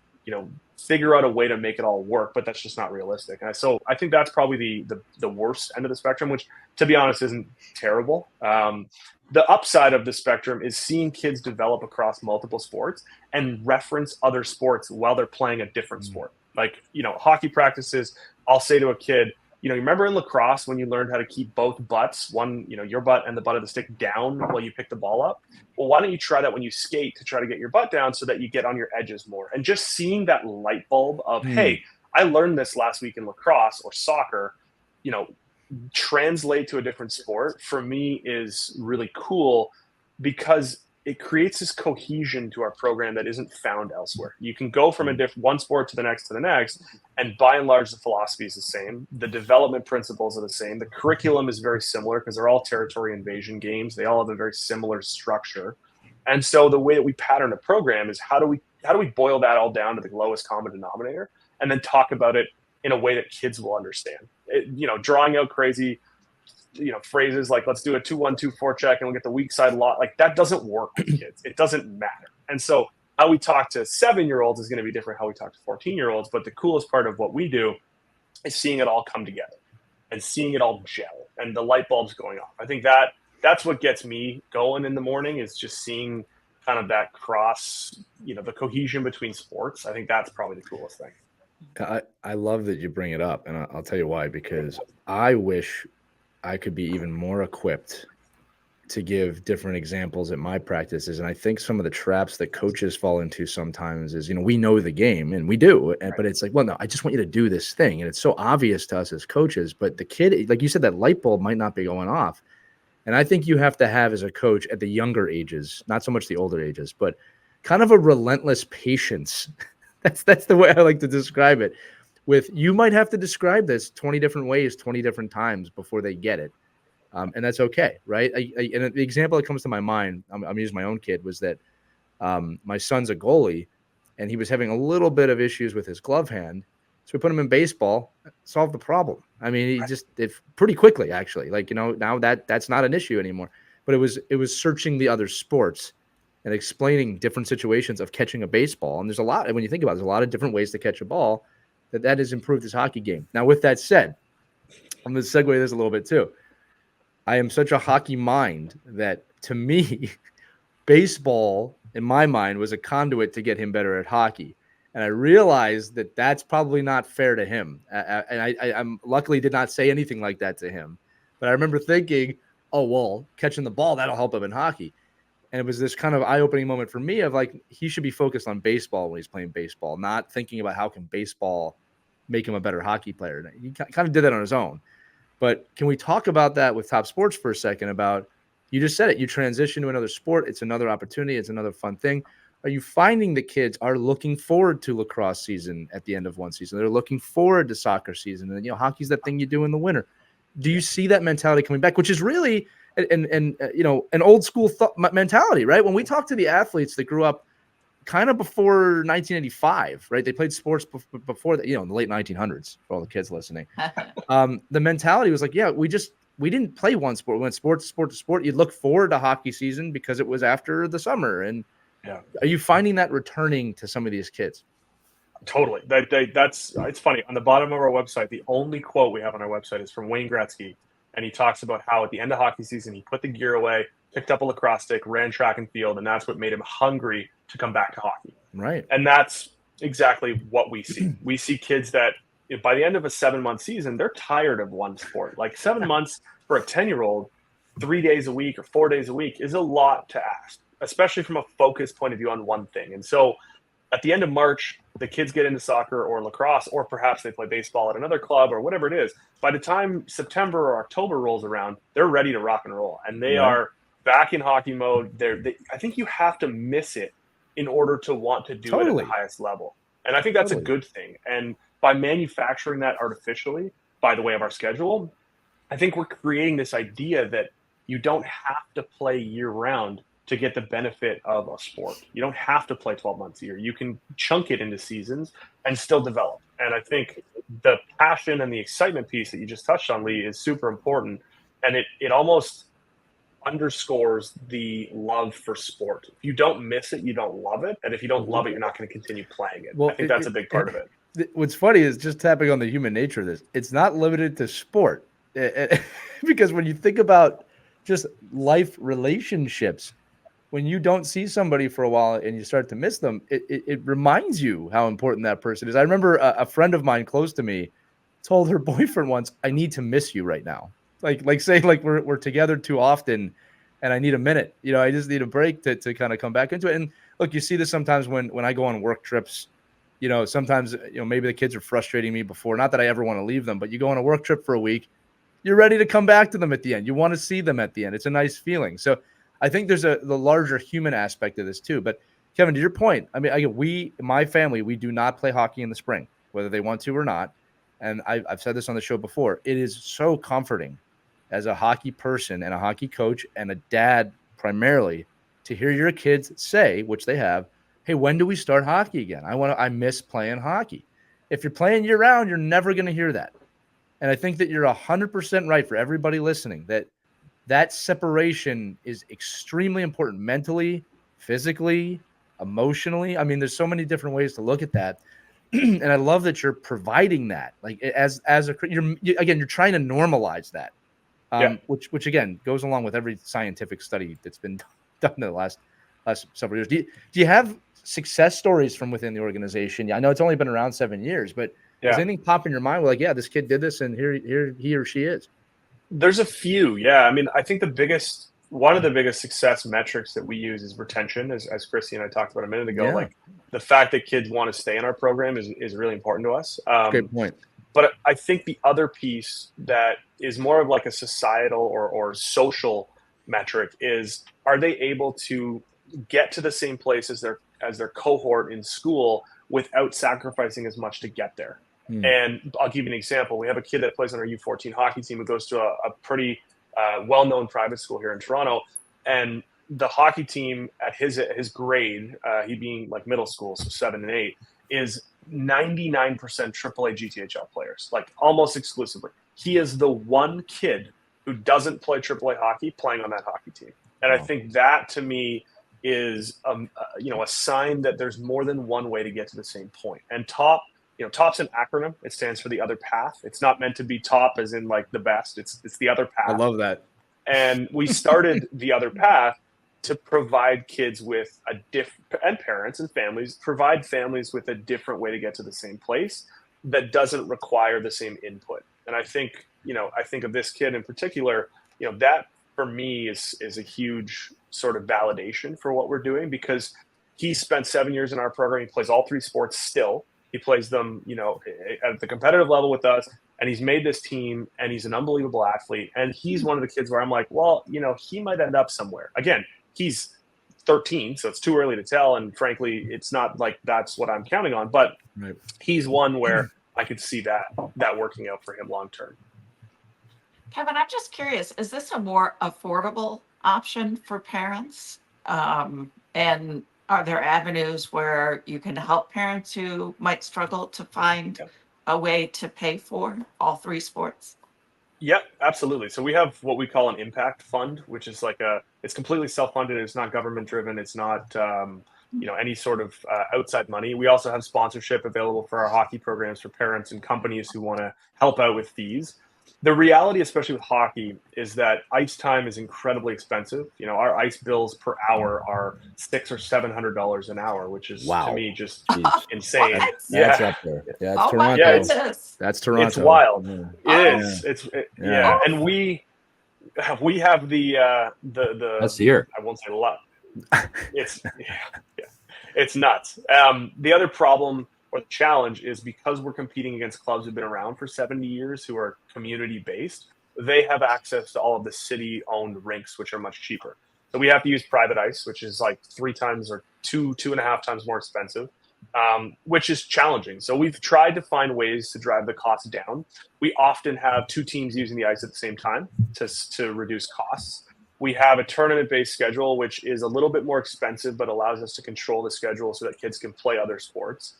figure out a way to make it all work, but that's just not realistic. And so I think that's probably the worst end of the spectrum, which, to be honest, isn't terrible. The upside of the spectrum is seeing kids develop across multiple sports and reference other sports while they're playing a different sport. Like, hockey practices, I'll say to a kid, you remember in lacrosse when you learned how to keep both butts, one, your butt and the butt of the stick down while you pick the ball up? Well, why don't you try that when you skate to try to get your butt down so that you get on your edges more? And just seeing that light bulb of, hey, I learned this last week in lacrosse or soccer, translate to a different sport, for me is really cool, because it creates this cohesion to our program that isn't found elsewhere. You can go from one sport to the next, and by and large, the philosophy is the same. The development principles are the same. The curriculum is very similar because they're all territory invasion games. They all have a very similar structure. And so the way that we pattern a program is how do we boil that all down to the lowest common denominator and then talk about it in a way that kids will understand. Drawing out crazy phrases like, let's do a 2-1-2 check and we'll get the weak side lot. Like, that doesn't work with kids. It doesn't matter. And so how we talk to 7-year-olds is going to be different how we talk to 14-year-olds. But the coolest part of what we do is seeing it all come together and seeing it all gel and the light bulbs going off. I think that's what gets me going in the morning, is just seeing kind of that cross, the cohesion between sports. I think that's probably the coolest thing. I love that you bring it up, and I'll tell you why, because I wish I could be even more equipped to give different examples at my practices. And I think some of the traps that coaches fall into sometimes is, we know the game, and we do, but it's like, well, no, I just want you to do this thing. And it's so obvious to us as coaches, but the kid, like you said, that light bulb might not be going off. And I think you have to have, as a coach, at the younger ages, not so much the older ages, but kind of a relentless patience. That's the way I like to describe it. You might have to describe this 20 different ways, 20 different times before they get it. And that's okay, right? And the example that comes to my mind, I'm using my own kid, was that my son's a goalie, and he was having a little bit of issues with his glove hand. So we put him in baseball, solved the problem. I mean, he just did pretty quickly, actually. Like, now that's not an issue anymore. But it was searching the other sports and explaining different situations of catching a baseball. And there's a lot, when you think about it, there's a lot of different ways to catch a ball that has improved his hockey game. Now, with that said, I'm going to segue this a little bit too. I am such a hockey mind that, to me, baseball, in my mind, was a conduit to get him better at hockey. And I realized that that's probably not fair to him. And I'm luckily did not say anything like that to him. But I remember thinking, oh, well, catching the ball, that'll help him in hockey. And it was this kind of eye-opening moment for me of like, he should be focused on baseball when he's playing baseball, not thinking about how can baseball make him a better hockey player. And he kind of did that on his own. But can we talk about that with Top Sports for a second about, you just said it, you transition to another sport. It's another opportunity. It's another fun thing. Are you finding the kids are looking forward to lacrosse season at the end of one season? They're looking forward to soccer season. And, hockey's that thing you do in the winter. Do you see that mentality coming back, which is really an old school mentality, right? When we talk to the athletes that grew up kind of before 1985, right? They played sports before that, in the late 1900s, for all the kids listening. The mentality was like, we didn't play one sport. We went sport to sport. You'd look forward to hockey season because it was after the summer. And are you finding that returning to some of these kids? Totally. That's it's funny. On the bottom of our website, the only quote we have on our website is from Wayne Gretzky. And he talks about how at the end of hockey season, he put the gear away, picked up a lacrosse stick, ran track and field, and that's what made him hungry to come back to hockey. Right. And that's exactly what we see. We see kids that by the end of a 7-month season, they're tired of one sport. Like 7 months for a 10-year-old, 3 days a week or 4 days a week is a lot to ask, especially from a focused point of view on one thing. And so at the end of March, the kids get into soccer or lacrosse, or perhaps they play baseball at another club or whatever it is. By the time September or October rolls around, they're ready to rock and roll, and they are back in hockey mode. I think you have to miss it in order to want to do it at the highest level. And I think that's a good thing. And by manufacturing that artificially, by the way of our schedule, I think we're creating this idea that you don't have to play year round to get the benefit of a sport. You don't have to play 12 months a year. You can chunk it into seasons and still develop. And I think the passion and the excitement piece that you just touched on, Lee, is super important. And it almost underscores the love for sport. If you don't miss it, you don't love it. And if you don't love it, you're not going to continue playing it. Well, I think that's a big part of it. What's funny is just tapping on the human nature of this. It's not limited to sport. Because when you think about just life relationships, when you don't see somebody for a while and you start to miss them, it reminds you how important that person is. I remember a friend of mine close to me told her boyfriend once, I need to miss you right now. Like say like we're together too often and I need a minute. I just need a break to kind of come back into it. And look, you see this sometimes when I go on work trips, sometimes, maybe the kids are frustrating me before. Not that I ever want to leave them, but you go on a work trip for a week, you're ready to come back to them at the end. You want to see them at the end. It's a nice feeling. So I think there's the larger human aspect of this too. But Kevin, to your point, I mean, my family, we do not play hockey in the spring, whether they want to or not. And I've said this on the show before. It is so comforting as a hockey person and a hockey coach and a dad primarily to hear your kids say, which they have, hey, when do we start hockey again? I miss playing hockey. If you're playing year round, you're never going to hear that. And I think that you're 100% right for everybody listening, that separation is extremely important mentally, physically, emotionally. I mean, there's so many different ways to look at that. And I love that you're providing that. Like you're trying to normalize that, which again goes along with every scientific study that's been done in the last several years. Do you have success stories from within the organization? Yeah, I know it's only been around 7 years, but does anything pop in your mind? Like, this kid did this, and here he or she is. There's a few. Yeah. I mean, I think one of the biggest success metrics that we use is retention, as Christy and I talked about a minute ago. Like the fact that kids want to stay in our program is really important to us. Great point. But I think the other piece that is more of like a societal or social metric is, are they able to get to the same place as their cohort in school without sacrificing as much to get there? And I'll give you an example. We have a kid that plays on our U14 hockey team who goes to a pretty well-known private school here in Toronto. And the hockey team at his grade, he being like middle school, so 7 and 8, is 99% AAA GTHL players, like almost exclusively. He is the one kid who doesn't play AAA hockey playing on that hockey team. And I think that to me is a sign that there's more than one way to get to the same point. And TOP's an acronym. It stands for the other path. It's not meant to be top as in like the best. It's the other path. I love that. And we started the other path to provide kids with and parents and families, provide families with a different way to get to the same place that doesn't require the same input. And I think of this kid in particular, that for me is a huge sort of validation for what we're doing, because he spent 7 years in our program. He plays all 3 sports still. He plays them, at the competitive level with us, and he's made this team, and he's an unbelievable athlete. And he's one of the kids where I'm like, well, he might end up somewhere. Again, he's 13, so it's too early to tell. And frankly, it's not like that's what I'm counting on, but he's one where I could see that working out for him long term. Kevin, I'm just curious, is this a more affordable option for parents? And are there avenues where you can help parents who might struggle to find a way to pay for all 3 sports? Yeah, absolutely. So we have what we call an impact fund, which is it's completely self-funded. It's not government driven. It's not, any sort of outside money. We also have sponsorship available for our hockey programs for parents and companies who want to help out with fees. The reality, especially with hockey, is that ice time is incredibly expensive. Our ice bills per hour are $600 or $700 an hour, which is to me just insane. That's up there. Yeah, it's Toronto. Yeah, that's Toronto. It's wild. Yeah. It is. And we have the That's here. I won't say a lot. It's nuts. The other problem or the challenge is, because we're competing against clubs who've been around for 70 years who are community-based, they have access to all of the city-owned rinks, which are much cheaper. So we have to use private ice, which is like 3 times or 2.5 times more expensive, which is challenging. So we've tried to find ways to drive the cost down. We often have 2 teams using the ice at the same time to reduce costs. We have a tournament-based schedule, which is a little bit more expensive, but allows us to control the schedule so that kids can play other sports.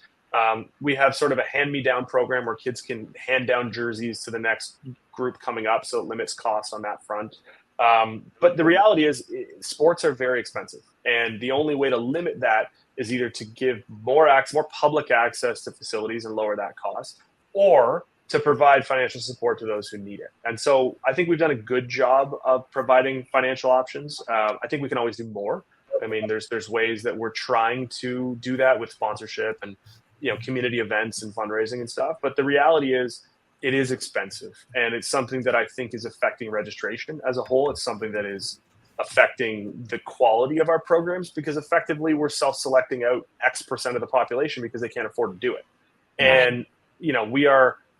We have sort of a hand-me-down program where kids can hand down jerseys to the next group coming up, so it limits costs on that front. But the reality is, sports are very expensive, and the only way to limit that is either to give more public access to facilities and lower that cost, or to provide financial support to those who need it. And so I think we've done a good job of providing financial options. I think we can always do more. I mean, there's ways that we're trying to do that with sponsorship and community events and fundraising and stuff. But the reality is, it is expensive, and it's something that I think is affecting registration as a whole. It's something that is affecting the quality of our programs, because effectively we're self-selecting out X% of the population because they can't afford to do it. And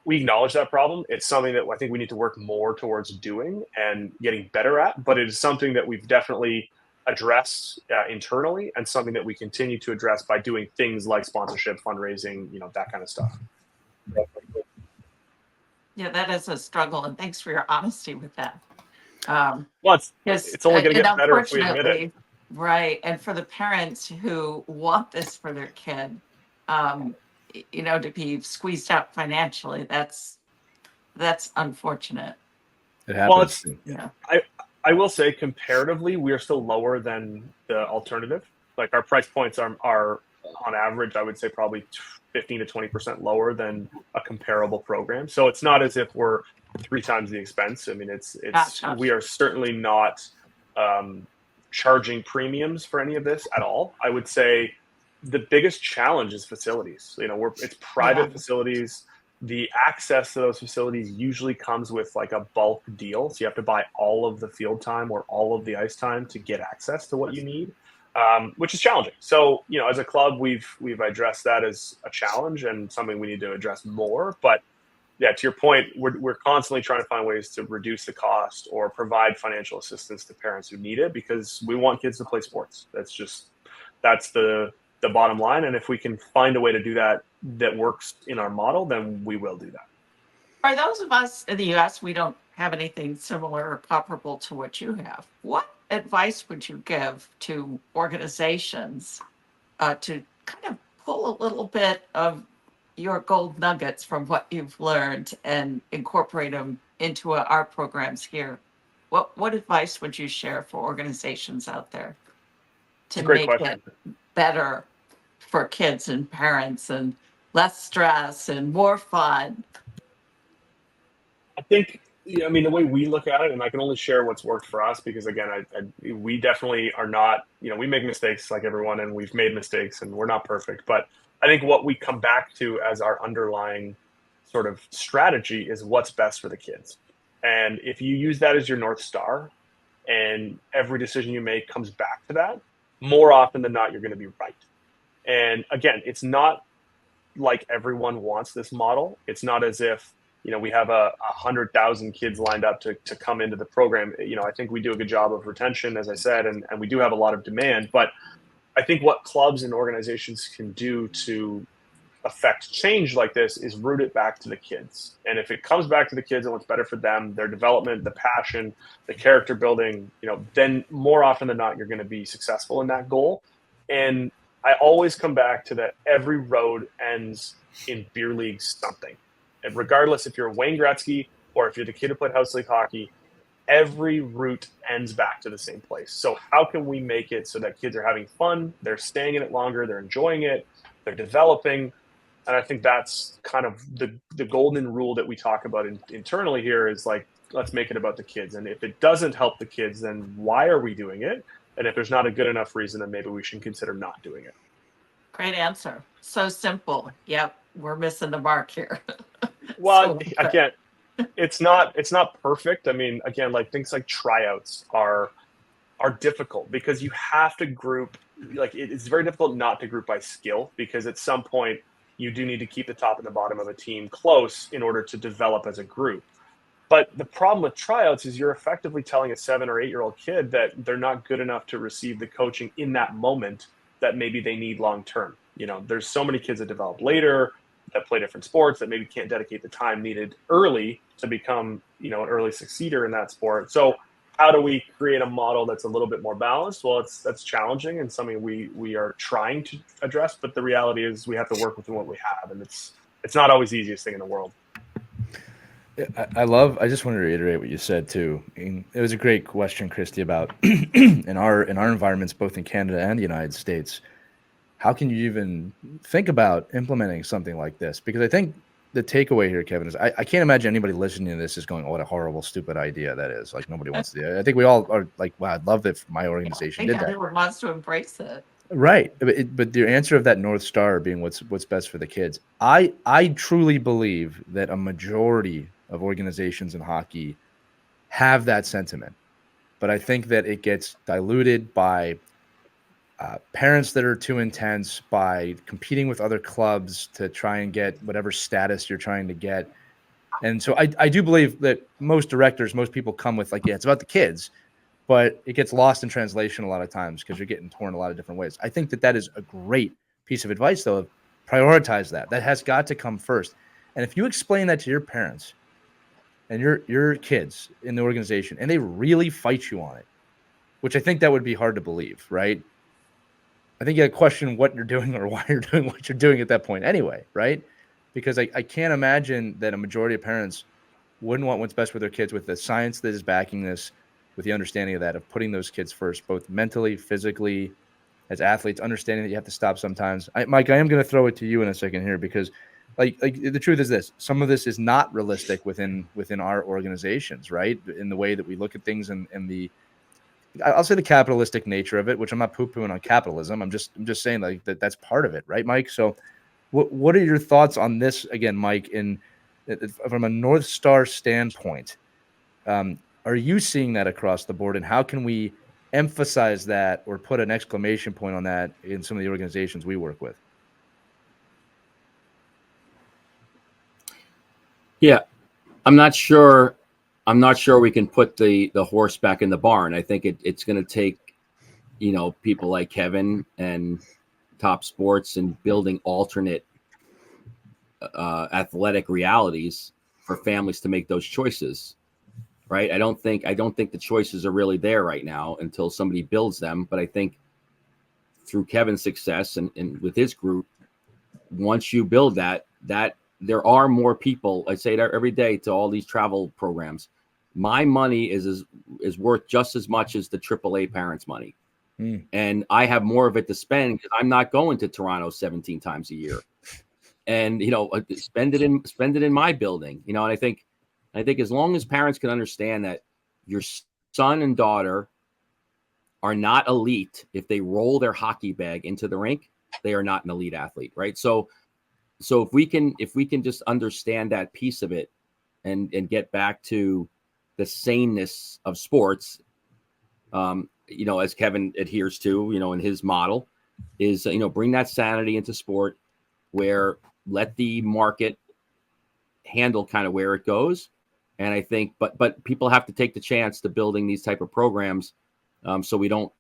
we acknowledge that problem. It's something that I think we need to work more towards doing and getting better at, but it is something that we've definitely addressed internally, and something that we continue to address by doing things like sponsorship, fundraising, that kind of stuff. Yeah, that is a struggle, and thanks for your honesty with that. Well, it's only going to get better if we admit it. Right, and for the parents who want this for their kid, to be squeezed out financially, that's unfortunate. It happens. I will say, comparatively, we are still lower than the alternative. Like, our price points are on average, I would say, probably 15 to 20% lower than a comparable program. So it's not as if we're 3 times the expense. I mean, we are certainly not charging premiums for any of this at all. I would say the biggest challenge is facilities. It's private facilities. The access to those facilities usually comes with like a bulk deal. So you have to buy all of the field time or all of the ice time to get access to what you need, which is challenging. So, as a club, we've addressed that as a challenge and something we need to address more. But yeah, to your point, we're constantly trying to find ways to reduce the cost or provide financial assistance to parents who need it, because we want kids to play sports. That's the bottom line. And if we can find a way to do that works in our model, then we will do that. For those of us in the U.S., we don't have anything similar or comparable to what you have. What advice would you give to organizations to kind of pull a little bit of your gold nuggets from what you've learned and incorporate them into our programs here? What advice would you share for organizations out there It's a to great make question. it better for kids and parents and less stress and more fun? I think, I mean, the way we look at it, and I can only share what's worked for us because, again, we definitely are not, we make mistakes like everyone, and we've made mistakes, and we're not perfect. But I think what we come back to as our underlying sort of strategy is what's best for the kids. And if you use that as your North Star, and every decision you make comes back to that, more often than not, you're going to be right. And again, it's not like everyone wants this model. It's not as if, we have 100,000 kids lined up to come into the program. I think we do a good job of retention, as I said, and we do have a lot of demand. But I think what clubs and organizations can do to affect change like this is root it back to the kids. And if it comes back to the kids and what's better for them, their development, the passion, the character building, then more often than not, you're going to be successful in that goal. And I always come back to that every road ends in beer league something. And regardless if you're Wayne Gretzky or if you're the kid who played house league hockey, every route ends back to the same place. So how can we make it so that kids are having fun, they're staying in it longer, they're enjoying it, they're developing? And I think that's kind of the golden rule that we talk about internally here is like, let's make it about the kids. And if it doesn't help the kids, then why are we doing it? And if there's not a good enough reason, then maybe we should consider not doing it. Great answer. So simple. Yep, we're missing the mark here. Well, again, it's not perfect. I mean, again, like things like tryouts are difficult because you have to group. Like it's very difficult not to group by skill because at some point you do need to keep the top and the bottom of a team close in order to develop as a group. But the problem with tryouts is you're effectively telling a 7 or 8-year-old kid that they're not good enough to receive the coaching in that moment that maybe they need long term. There's so many kids that develop later that play different sports that maybe can't dedicate the time needed early to become, an early succeeder in that sport. So how do we create a model that's a little bit more balanced? Well, that's challenging and something we are trying to address, but the reality is we have to work with what we have, and it's not always the easiest thing in the world. I just want to reiterate what you said too. It was a great question, Christy, about in our environments, both in Canada and the United States, how can you even think about implementing something like this? Because I think the takeaway here, Kevin, is I can't imagine anybody listening to this is going, "Oh, what a horrible, stupid idea that is." Like nobody wants to do it. I think we all are like, "Wow, I'd love if my organization did that." Everyone wants to embrace it. Right, but the answer of that North Star being what's best for the kids. I truly believe that a majority of organizations in hockey have that sentiment, but I think that it gets diluted by parents that are too intense, by competing with other clubs to try and get whatever status you're trying to get. And so I do believe that most directors, most people come with like, yeah, it's about the kids, but it gets lost in translation a lot of times because you're getting torn a lot of different ways. I think that is a great piece of advice, though. Prioritize that. That has got to come first. And if you explain that to your parents and your kids in the organization, and they really fight you on it, which I think that would be hard to believe, right? I think you got to question what you're doing or why you're doing what you're doing at that point anyway, right? Because I can't imagine that a majority of parents wouldn't want what's best for their kids with the science that is backing this, with the understanding of that, of putting those kids first, both mentally, physically, as athletes, understanding that you have to stop sometimes. Mike, I am going to throw it to you in a second here because like the truth is this, some of this is not realistic within our organizations, right? In the way that we look at things and the, I'll say the capitalistic nature of it, which I'm not poo-pooing on capitalism. I'm just saying like that's part of it, right, Mike? So what are your thoughts on this again, Mike, from a North Star standpoint? Are you seeing that across the board, and how can we emphasize that or put an exclamation point on that in some of the organizations we work with? Yeah, I'm not sure we can put the horse back in the barn. I think it's going to take, people like Kevin and Top Sports and building alternate athletic realities for families to make those choices, right? I don't think the choices are really there right now until somebody builds them. But I think through Kevin's success and with his group, once you build that there are more people. I say it every day to all these travel programs. My money is worth just as much as the AAA parents' money. And I have more of it to spend because I'm not going to Toronto 17 times a year. And, you know, spend it in my building, you know. And I think as long as parents can understand that your son and daughter are not elite, if they roll their hockey bag into the rink, they are not an elite athlete, right? So if we can just understand that piece of it and get back to the saneness of sports, you know, as Kevin adheres to, you know, in his model, is, you know, bring that sanity into sport, where let the market handle kind of where it goes. And I think, but people have to take the chance to building these type of programs, so we don't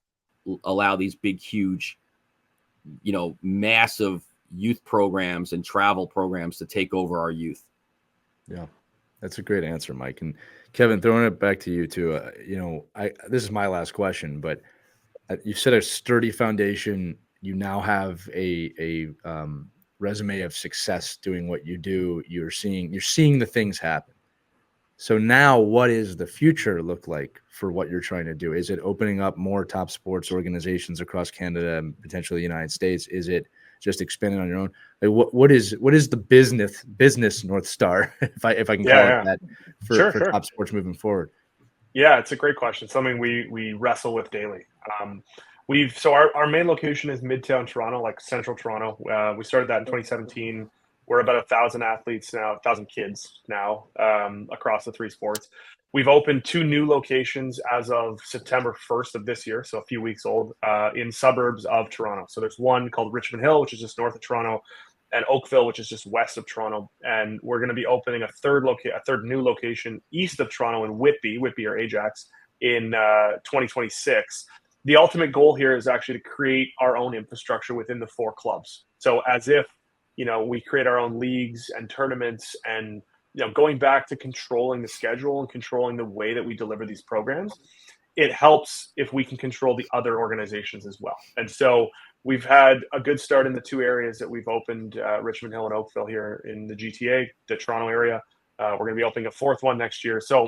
allow these big, huge, you know, massive youth programs and travel programs to take over our youth. Yeah, that's a great answer, Mike. And Kevin, throwing it back to you too. You know, this is my last question, but you set a sturdy foundation. You now have a resume of success doing what you do. You're seeing the things happen. So now, what is the future look like for what you're trying to do? Is it opening up more top sports organizations across Canada and potentially the United States? Is it just expanding on your own? Like what is the business North Star, if I can call it that, for top sports moving forward? Yeah, it's a great question. Something we wrestle with daily. So our main location is Midtown Toronto, like central Toronto. We started that in 2017. We're about 1,000 athletes now, 1,000 kids now, across the three sports. We've opened 2 new locations as of September 1st of this year, so a few weeks old, in suburbs of Toronto. So there's one called Richmond Hill, which is just north of Toronto, and Oakville, which is just west of Toronto. And we're going to be opening a third new location east of Toronto in Whitby or Ajax, in 2026. The ultimate goal here is actually to create our own infrastructure within the 4 clubs. So as if, you know, we create our own leagues and tournaments, and, you know, going back to controlling the schedule and controlling the way that we deliver these programs, it helps if we can control the other organizations as well. And so we've had a good start in the 2 areas that we've opened, Richmond Hill and Oakville here in the GTA, the Toronto area. We're going to be opening a 4th one next year. So,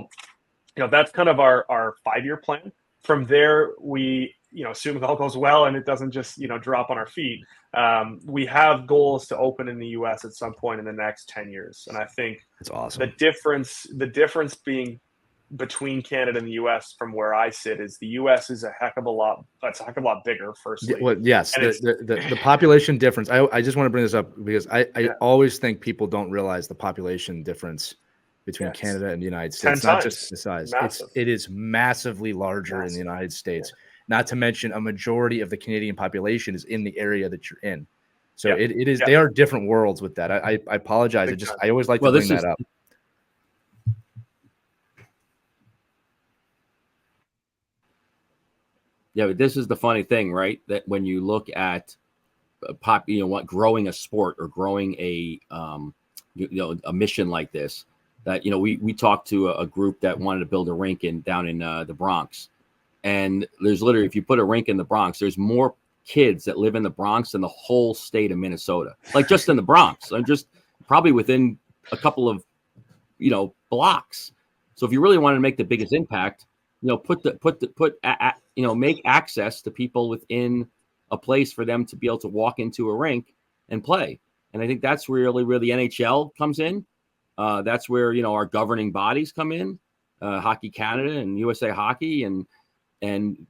you know, that's kind of our 5-year plan. From there, we, you know, assuming all goes well and it doesn't just, you know, drop on our feet, we have goals to open in the U.S. at some point in the next 10 years. And I think that's awesome. The difference being between Canada and the U.S. from where I sit is the U.S. is a heck of a lot bigger, firstly. Well, yes, the population difference. I just want to bring this up because I always think people don't realize the population difference between Canada and the United States. It's not just the size. It is massively larger in the United States. Yeah. Not to mention a majority of the Canadian population is in the area that you're in. So it is they are different worlds with that. I apologize. I always like to bring that up. Yeah, but this is the funny thing, right? That when you look at growing a sport or growing a a mission like this, that, you know, we talked to a group that wanted to build a rink down in the Bronx, and there's literally, if you put a rink in the Bronx, there's more kids that live in the Bronx than the whole state of Minnesota, like just in the Bronx. I'm just probably within a couple of, you know, blocks. So if you really want to make the biggest impact, you know, make access to people within a place for them to be able to walk into a rink and play. And I think that's really where the NHL comes in. That's where, you know, our governing bodies come in, Hockey Canada and USA Hockey, and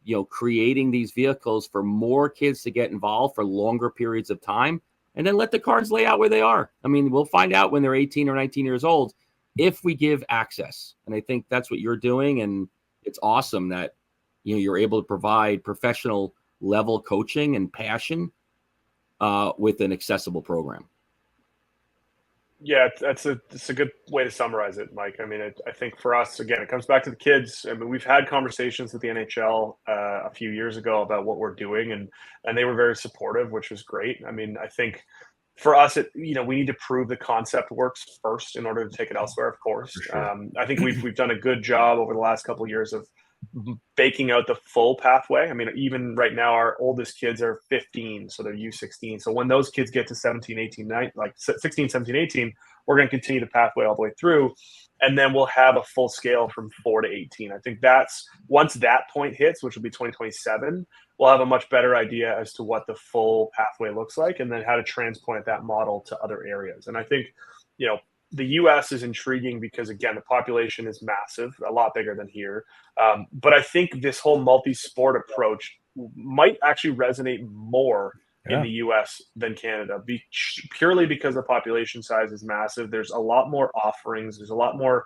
you know, creating these vehicles for more kids to get involved for longer periods of time, and then let the cards lay out where they are. I mean, we'll find out when they're 18 or 19 years old if we give access. And I think that's what you're doing, and it's awesome that, you know, you're able to provide professional level coaching and passion with an accessible program. Yeah, it's a good way to summarize it, Mike. I mean, I think for us, again, it comes back to the kids. I mean, we've had conversations with the NHL a few years ago about what we're doing, and they were very supportive, which was great. I mean, I think for us, we need to prove the concept works first in order to take it elsewhere, of course. For sure. I think we've done a good job over the last couple of years of baking out the full pathway. I mean, even right now, our oldest kids are 15, so they're U16. So when those kids get to 17, 18, 19, like 16, 17, 18, we're going to continue the pathway all the way through. And then we'll have a full scale from 4 to 18. I think that's once that point hits, which will be 2027, we'll have a much better idea as to what the full pathway looks like and then how to transplant that model to other areas. And I think, the US is intriguing because, again, the population is massive, a lot bigger than here. But I think this whole multi-sport approach might actually resonate more in the US than Canada, purely because the population size is massive. There's a lot more offerings. There's a lot more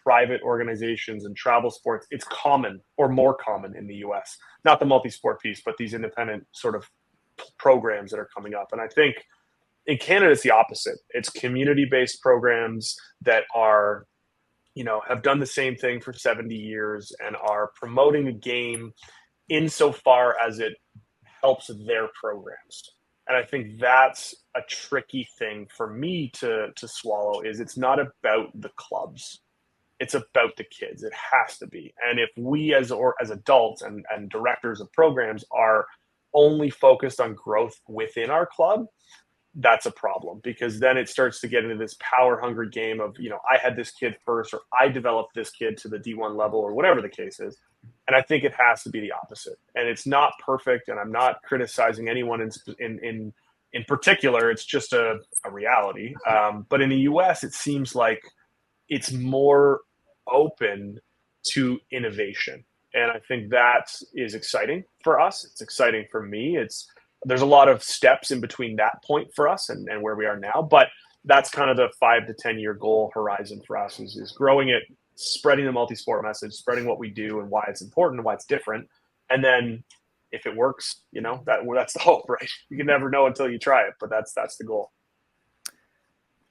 private organizations and travel sports. It's common or more common in the US, not the multi-sport piece, but these independent sort of programs that are coming up. And I think in Canada, it's the opposite. It's community-based programs that are, have done the same thing for 70 years and are promoting the game insofar as it helps their programs. And I think that's a tricky thing for me to swallow is it's not about the clubs. It's about the kids. It has to be. And if we as adults and directors of programs are only focused on growth within our club, that's a problem, because then it starts to get into this power hungry game of, I had this kid first, or I developed this kid to the D1 level, or whatever the case is. And I think it has to be the opposite. And it's not perfect. And I'm not criticizing anyone in particular. It's just a reality. But in the US, it seems like it's more open to innovation. And I think that is exciting for us. It's exciting for me. There's a lot of steps in between that point for us and where we are now, but that's kind of the 5 to 10 year goal horizon for us is growing it, spreading the multi-sport message, spreading what we do and why it's important and why it's different. And then if it works, that's the hope, right? You can never know until you try it, but that's the goal.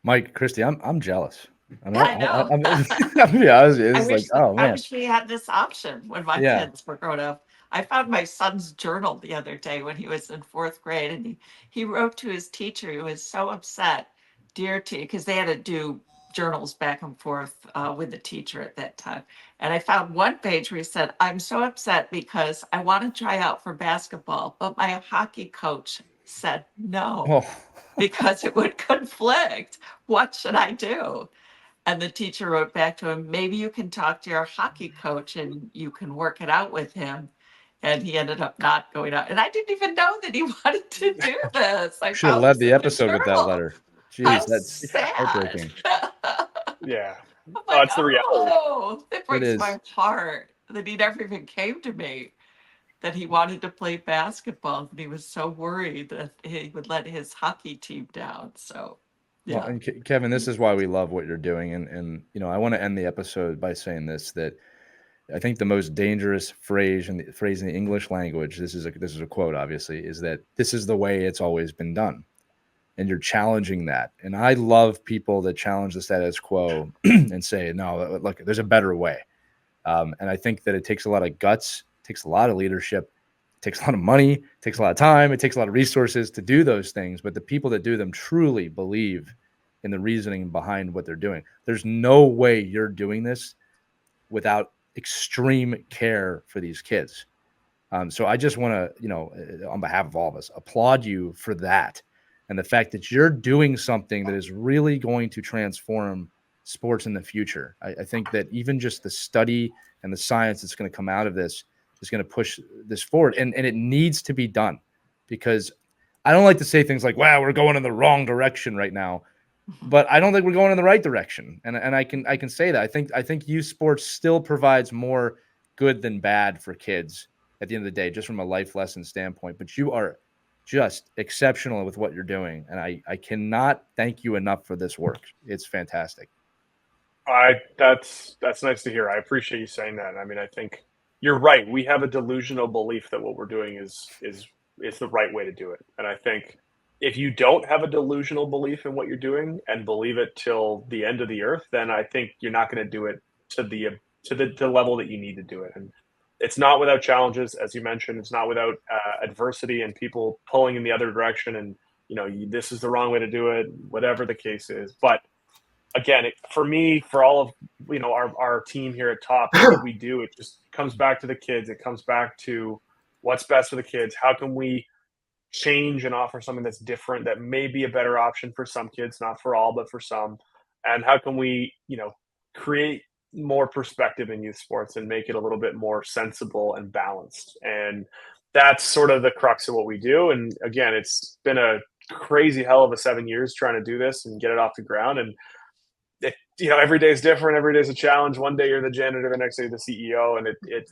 Mike, Christy, I'm jealous. I know. I was like, oh man. I wish we had this option when my kids were growing up. I found my son's journal the other day when he was in 4th grade, and he wrote to his teacher. He was so upset, dear teacher, because they had to do journals back and forth with the teacher at that time. And I found one page where he said, I'm so upset because I want to try out for basketball, but my hockey coach said no, because it would conflict. What should I do? And the teacher wrote back to him, maybe you can talk to your hockey coach and you can work it out with him. And he ended up not going out. And I didn't even know that he wanted to do this. I should have led the episode with that letter. Jeez, that's sad. Heartbreaking. Yeah. Like, it's the reality. It breaks my heart that he never even came to me, that he wanted to play basketball. And he was so worried that he would let his hockey team down. So, yeah. Well, and Kevin, this is why we love what you're doing. And I want to end the episode by saying this, that I think the most dangerous phrase in the English language, this is a quote, obviously, is that this is the way it's always been done. And you're challenging that. And I love people that challenge the status quo and say, no, look, there's a better way. And I think that it takes a lot of guts, takes a lot of leadership, takes a lot of money, takes a lot of time, it takes a lot of resources to do those things. But the people that do them truly believe in the reasoning behind what they're doing. There's no way you're doing this without extreme care for these kids. So I just want to, on behalf of all of us, applaud you for that. And the fact that you're doing something that is really going to transform sports in the future. I think that even just the study and the science that's going to come out of this is going to push this forward. And it needs to be done, because I don't like to say things like, wow, we're going in the wrong direction right now. But I don't think we're going in the right direction. And I can say that. I think youth sports still provides more good than bad for kids at the end of the day, just from a life lesson standpoint. But you are just exceptional with what you're doing. And I cannot thank you enough for this work. It's fantastic. That's nice to hear. I appreciate you saying that. I mean, I think you're right. We have a delusional belief that what we're doing is the right way to do it. And I think if you don't have a delusional belief in what you're doing and believe it till the end of the earth, then I think you're not going to do it to the level that you need to do it. And it's not without challenges, as you mentioned. It's not without adversity and people pulling in the other direction and this is the wrong way to do it, whatever the case is. But again, for me, for all of, our team here at Top, what we do, it just comes back to the kids. It comes back to what's best for the kids. How can we change and offer something that's different, that may be a better option for some kids, not for all, but for some? And how can we, create more perspective in youth sports and make it a little bit more sensible and balanced? And that's sort of the crux of what we do. And again, it's been a crazy hell of a 7 years trying to do this and get it off the ground. And every day is different. Every day is a challenge. One day you're the janitor, the next day you're the CEO, and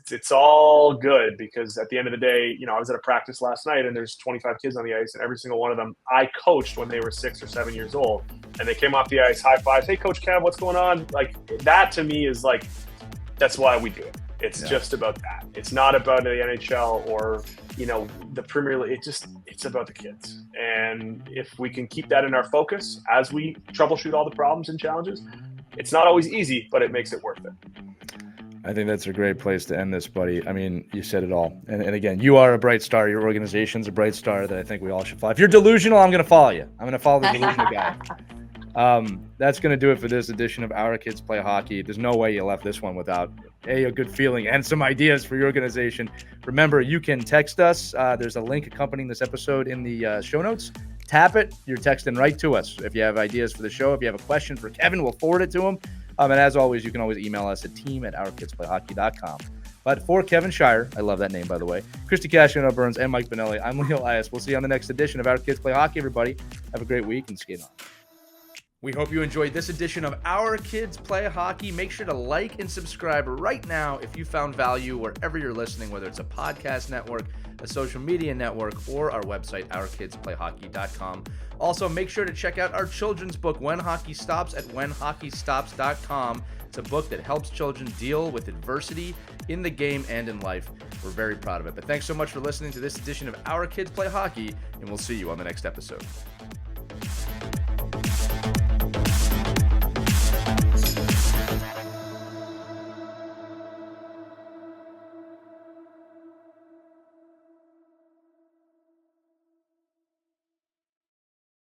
it's all good, because at the end of the day, I was at a practice last night and there's 25 kids on the ice, and every single one of them I coached when they were 6 or 7 years old, and they came off the ice, high fives, hey Coach Kev, what's going on? Like, that to me is like, that's why we do it. It's just about that. It's not about the NHL or the Premier League. It's about the kids. And if we can keep that in our focus as we troubleshoot all the problems and challenges, it's not always easy, but it makes it worth it. I think that's a great place to end this, buddy. I mean, you said it all. And again, you are a bright star. Your organization's a bright star that I think we all should follow. If you're delusional, I'm going to follow you. I'm going to follow the delusional guy. That's going to do it for this edition of Our Kids Play Hockey. There's no way you left this one without a good feeling and some ideas for your organization. Remember, you can text us. There's a link accompanying this episode in the show notes. Tap it. You're texting right to us. If you have ideas for the show, if you have a question for Kevin, we'll forward it to him. And as always, you can always email us at team@ourkidsplayhockey.com. But for Kevin Shire, I love that name, by the way, Christy Casciano Burns, and Mike Benelli, I'm Lee Elias. We'll see you on the next edition of Our Kids Play Hockey, everybody. Have a great week and skate on. We hope you enjoyed this edition of Our Kids Play Hockey. Make sure to like and subscribe right now if you found value wherever you're listening, whether it's a podcast network, a social media network, or our website, ourkidsplayhockey.com. Also, make sure to check out our children's book, When Hockey Stops, at whenhockeystops.com. It's a book that helps children deal with adversity in the game and in life. We're very proud of it. But thanks so much for listening to this edition of Our Kids Play Hockey, and we'll see you on the next episode.